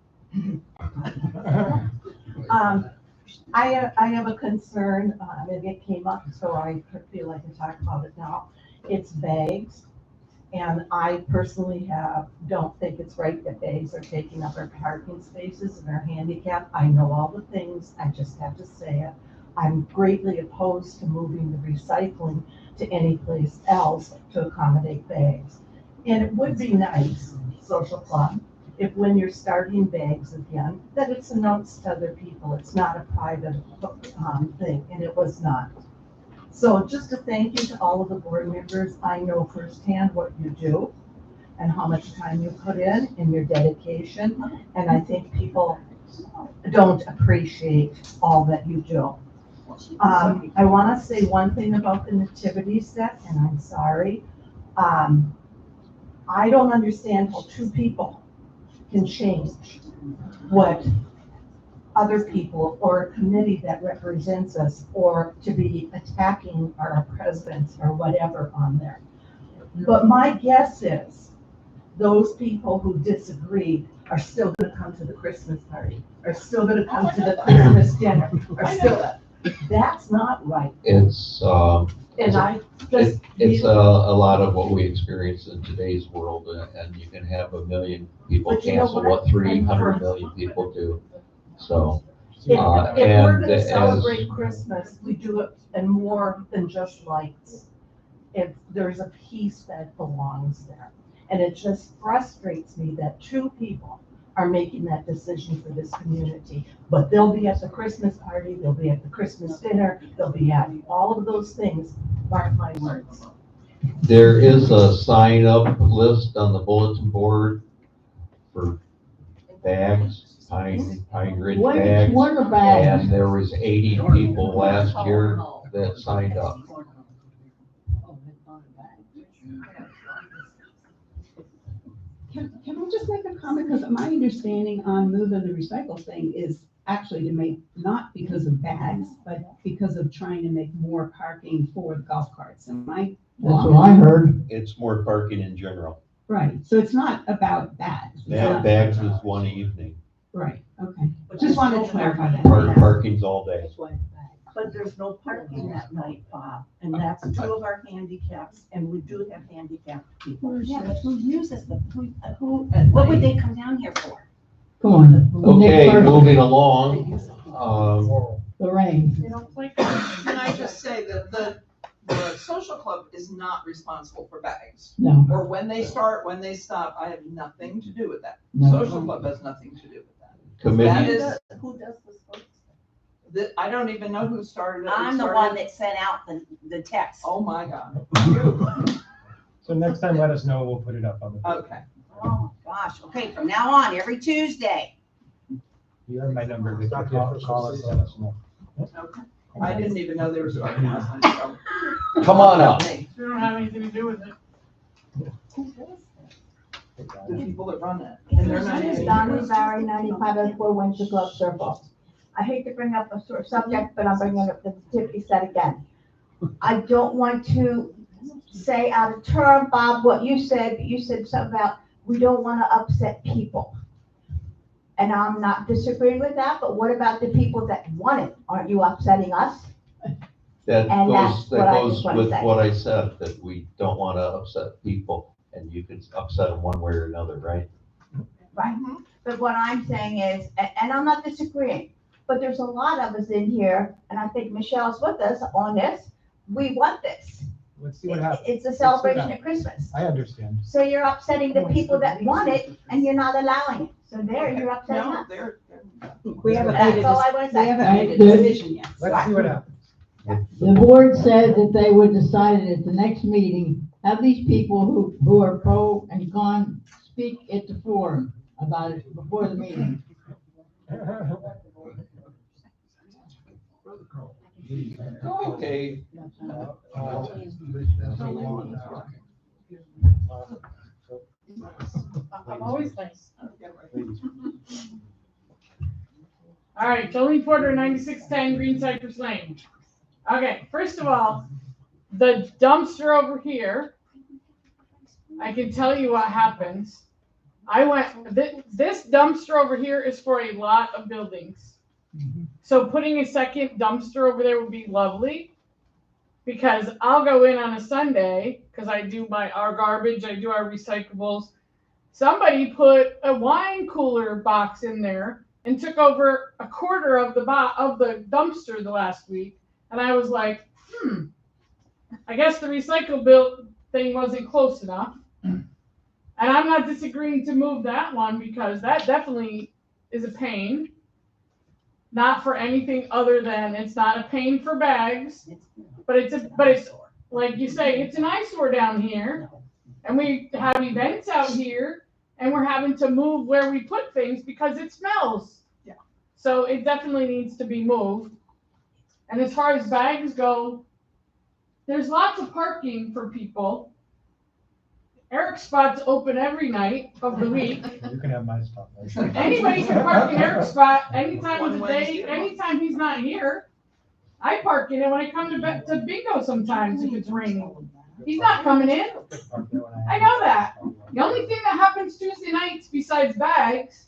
S17: I have a concern, maybe it came up, so I feel like I talk about it now. It's bags. And I personally don't think it's right that bags are taking up our parking spaces and our handicap. I know all the things, I just have to say it. I'm greatly opposed to moving the recycling to any place else to accommodate bags. And it would be nice, social club, if when you're starting bags again, that it's announced to other people. It's not a private thing, and it was not. So just a thank you to all of the board members. I know firsthand what you do and how much time you put in and your dedication. And I think people don't appreciate all that you do. I want to say one thing about the nativity set, and I'm sorry. I don't understand how two people can change what other people or a committee that represents us, or to be attacking our presidents or whatever on there. But my guess is those people who disagree are still gonna come to the Christmas party, are still gonna come to the Christmas dinner, are still, that's not right.
S10: It's,
S17: And I just.
S10: it's a lot of what we experience in today's world, and you can have 1 million people
S17: But you know
S10: cancel
S17: what?
S10: what 300 million people do. So,
S17: If we're
S10: and
S17: gonna
S10: as,
S17: celebrate Christmas, we do it in more than just lights. If there's a piece that belongs there. And it just frustrates me that two people are making that decision for this community. But they'll be at the Christmas party, they'll be at the Christmas dinner, they'll be at all of those things, mark my words.
S10: there is a sign-up list on the bulletin board for bags, Pine Ridge bags.
S5: What are bags?
S10: And there was 80 people last year that signed up.
S1: Can I just make a comment? Because my understanding on moving the recycle thing is actually to make, not because of bags, but because of trying to make more parking for the golf carts. Am I
S5: That's
S1: wrong?
S5: what I heard.
S4: It's more parking in general.
S1: Right, so it's not about bags. It's
S4: That
S1: not-
S4: bags is one evening.
S1: Right, okay. Just wanted to clarify that.
S4: Parking's all day.
S17: But there's no parking that night, Bob, and that's two of our handicaps, and we do have handicapped people.
S12: Yeah, but who uses them? What would they come down here for?
S5: Come on.
S10: Okay,
S5: Nick Carter.
S10: moving along.
S5: Lorraine.
S13: Can I just say that the social club is not responsible for bags?
S5: No.
S13: Or when they start, when they stop, I have nothing to do with that.
S5: No.
S13: Social club has nothing to do with that.
S10: Committee.
S13: That is,
S17: Who does the sports?
S13: I don't even know who started it.
S12: I'm the one that sent out the text.
S13: Oh, my God.
S14: So next time, let us know, we'll put it up on the.
S13: Okay.
S12: Oh, gosh. Okay, from now on, every Tuesday.
S14: You have my number, Vicky. Call us, let us know.
S13: Okay. I didn't even know they were starting last night, so.
S10: Come on up.
S16: You don't have anything to do with it.
S13: The people that run it. And they're
S18: My
S13: not
S18: name is
S13: even.
S18: Donnie Barry, 9504 Windsor Club Circle. I hate to bring up a sore subject, but I'm bringing up the nativity set again. I don't want to say out of turn, Bob, what you said something about, we don't wanna upset people. And I'm not disagreeing with that, but what about the people that want it? Aren't you upsetting us?
S10: That
S18: And that's
S10: goes,
S18: what
S10: that
S18: I
S10: goes
S18: just wanna
S10: with
S18: say.
S10: what I said, that we don't want to upset people, and you can upset them one way or another, right?
S18: Right, but what I'm saying is, and I'm not disagreeing, but there's a lot of us in here, and I think Michelle's with us on this, we want this.
S14: Let's see what happens.
S18: It's a
S14: Let's see what
S18: celebration
S14: happens.
S18: of Christmas.
S14: I understand.
S18: So you're upsetting the people that want it, and you're not allowing it. So there, you're upsetting us.
S1: We haven't made
S18: That's all I
S1: a,
S18: wanna
S1: we
S18: say.
S1: haven't made a decision yet.
S14: Let's see what happens.
S5: The board said that they would decide it at the next meeting, have these people who are pro and con speak at the forum about it before the meeting.
S10: Okay.
S16: I'm always nice. All right, Jolene Porter, 9610 Green Cypress Lane. Okay, first of all, the dumpster over here, I can tell you what happens. This dumpster over here is for a lot of buildings. So putting a second dumpster over there would be lovely, because I'll go in on a Sunday, because I do our garbage, I do our recyclables. Somebody put a wine cooler box in there and took over a quarter of the dumpster the last week. And I was like, I guess the recycle bill thing wasn't close enough. And I'm not disagreeing to move that one, because that definitely is a pain. Not for anything other than, it's not a pain for bags, but it's like you say, it's an eyesore down here. And we have events out here, and we're having to move where we put things because it smells.
S1: Yeah.
S16: So it definitely needs to be moved. And as far as bags go, there's lots of parking for people. Eric's spot's open every night of the week.
S14: You can have my stuff.
S16: Anybody can park in Eric's spot anytime of the day, anytime he's not here. I park in it when I come to bingo sometimes if it's raining. He's not coming in. I know that. The only thing that happens Tuesday nights besides bags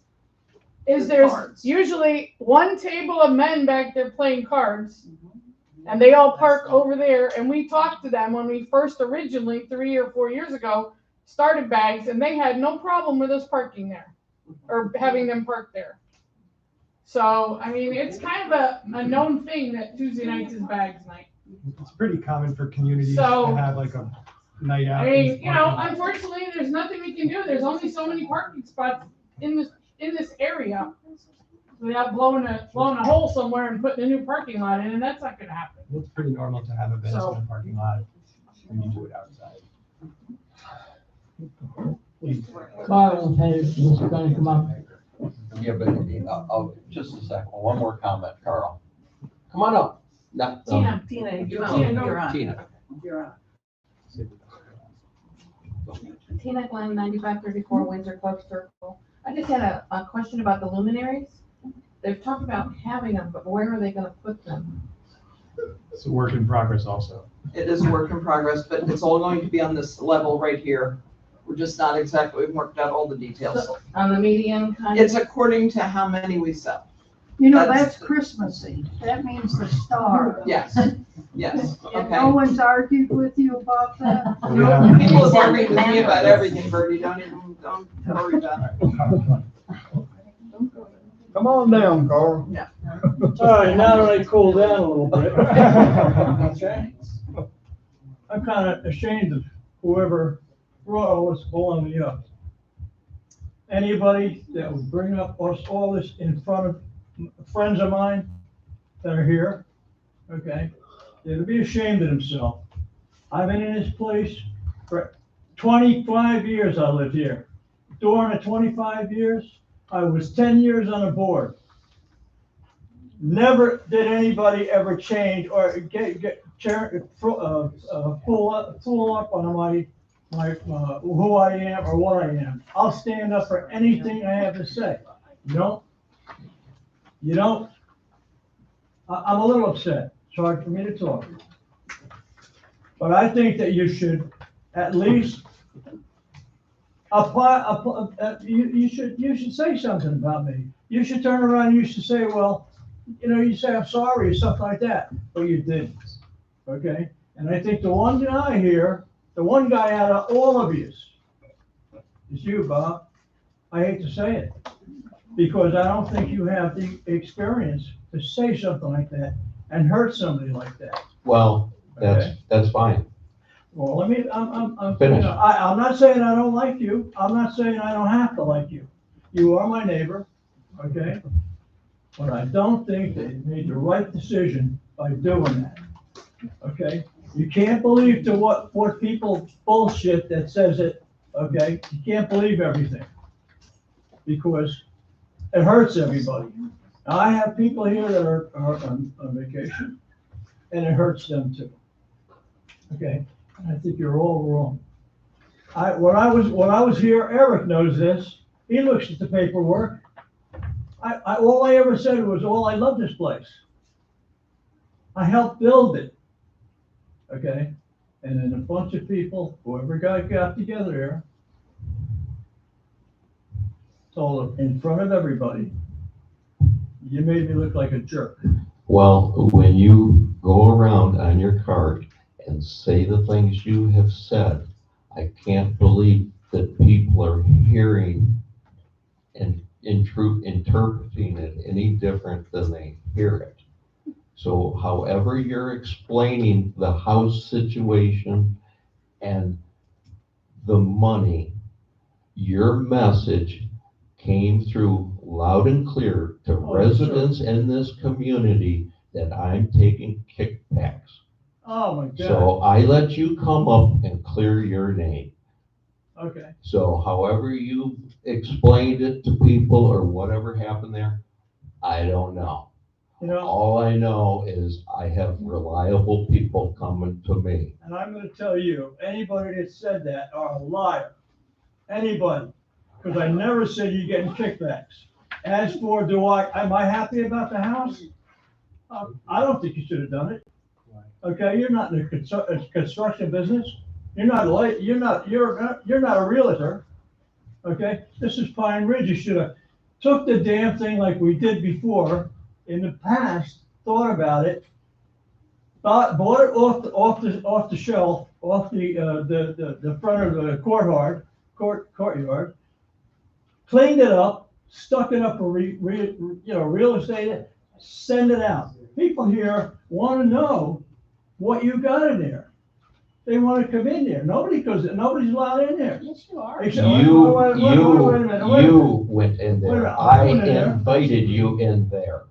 S16: is there's usually one table of men back there playing cards. And they all park over there, and we talked to them when we first originally, 3 or 4 years ago, started bags, and they had no problem with us parking there or having them park there. So, I mean, it's kind of a known thing that Tuesday nights is bags night.
S14: It's pretty common for communities
S16: So,
S14: to have like a night out.
S16: I mean, unfortunately, there's nothing we can do. There's only so many parking spots in this area without blowing a hole somewhere and putting a new parking lot in, and that's not gonna happen.
S14: It's pretty normal to have events
S16: So-
S14: in a parking lot when you do it outside.
S5: Carl was gonna come up.
S10: Yeah, but, just a second, one more comment, Carl. Come on up. No,
S16: Tina,
S12: You're on.
S10: Tina.
S12: You're on.
S6: Tina Glenn, 9534 Windsor Club Circle. I just had a question about the luminaries. They've talked about having them, but where are they gonna put them?
S14: It's a work in progress also.
S13: It is a work in progress, but it's all going to be on this level right here. We're just not exactly, we've worked out all the details.
S6: On the median kind of?
S13: It's according to how many we sell.
S11: You know,
S13: That's-
S11: that's Christmassy. That means the star.
S13: Yes, yes,
S11: And
S13: okay.
S11: no one's argued with you about that?
S13: No, people have argued with me about everything, Bertie, don't worry about it.
S15: Come on down, Carl.
S13: Yeah.
S2: All right, now that I cooled down a little bit. Okay. I'm kind of ashamed of whoever brought all this baloney up. Anybody that would bring up all this in front of friends of mine that are here, okay, they're to be ashamed of themselves. I've been in this place for 25 years. I lived here. During the 25 years, I was 10 years on the board. Never did anybody ever change or pull up on my who I am or what I am. I'll stand up for anything I have to say. You don't. I'm a little upset. It's hard for me to talk. But I think that you should at least you should say something about me. You should turn around and you should say, well, you say, I'm sorry, or something like that, but you didn't, okay? And I think the one guy here, the one guy out of all of you is you, Bob. I hate to say it, because I don't think you have the experience to say something like that and hurt somebody like that.
S10: Well, that's fine.
S2: Well, I'm
S10: Finish.
S2: I'm not saying I don't like you. I'm not saying I don't have to like you. You are my neighbor, okay? But I don't think that you made the right decision by doing that, okay? You can't believe to what people bullshit that says it, okay? You can't believe everything because it hurts everybody. Now, I have people here that are on vacation and it hurts them too, okay? I think you're all wrong. When I was here, Eric knows this. He looks at the paperwork. All I ever said was, "Oh, I love this place." I helped build it. Okay, and then a bunch of people, whoever got together here, told him in front of everybody, "You made me look like a jerk."
S10: Well, when you go around on your cart and say the things you have said, I can't believe that people are hearing and interpreting it any different than they hear it. So however you're explaining the house situation and the money, your message came through loud and clear to residents in this community that I'm taking kickbacks.
S2: Oh my God.
S10: So I let you come up and clear your name.
S2: Okay.
S10: So however you explained it to people or whatever happened there, I don't know. All I know is I have reliable people coming to me.
S2: And I'm going to tell you, anybody that said that are a liar. Anybody. Because I never said you're getting kickbacks. As for am I happy about the house? I don't think you should have done it. Okay, you're not in the construction business. You're not a realtor. Okay, this is Pine Ridge. You should have took the damn thing like we did before in the past, thought about it, bought it off the shelf, off the front of the courtyard, cleaned it up, stuck it up for real estate, send it out. People here want to know what you got in there. They want to come in there. Nobody's allowed in there.
S17: Yes, you are.
S10: You went in there. I invited you in there.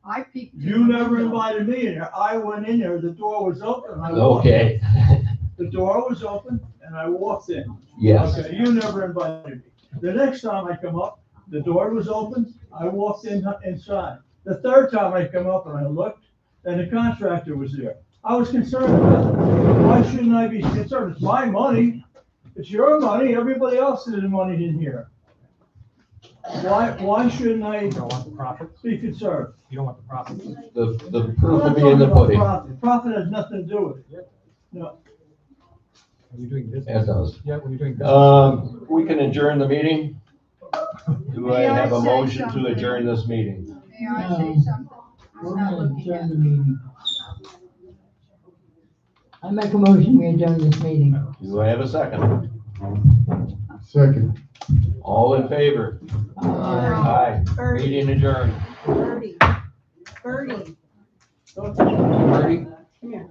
S11: I peeked.
S2: You never invited me in there. I went in there. The door was open. And I walked
S10: Okay.
S2: in. The door was open and I walked in.
S10: Yes.
S2: Okay, you never invited me. The next time I come up, the door was open. I walked inside. The third time I come up and I looked, and the contractor was there. I was concerned about it. Why shouldn't I be concerned? It's my money. It's your money. Everybody else's money in here. Why shouldn't I
S14: You don't want the profits?
S2: be concerned?
S14: You don't want the profits?
S10: The proof will be in the pudding.
S2: Profit has nothing to do with it. No.
S14: When you're doing business.
S10: It does.
S14: Yeah, when you're doing business.
S10: We can adjourn the meeting. Do I have a motion to adjourn this meeting?
S11: May I say something?
S5: We're gonna adjourn the meeting. I make a motion, we adjourn this meeting.
S10: Do I have a second?
S3: Second.
S10: All in favor? Aye. Meeting adjourned.
S1: Birdie.
S10: Marty?
S1: Come here.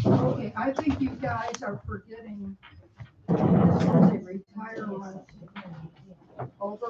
S11: Okay, I think you guys are forgetting this is a retirement over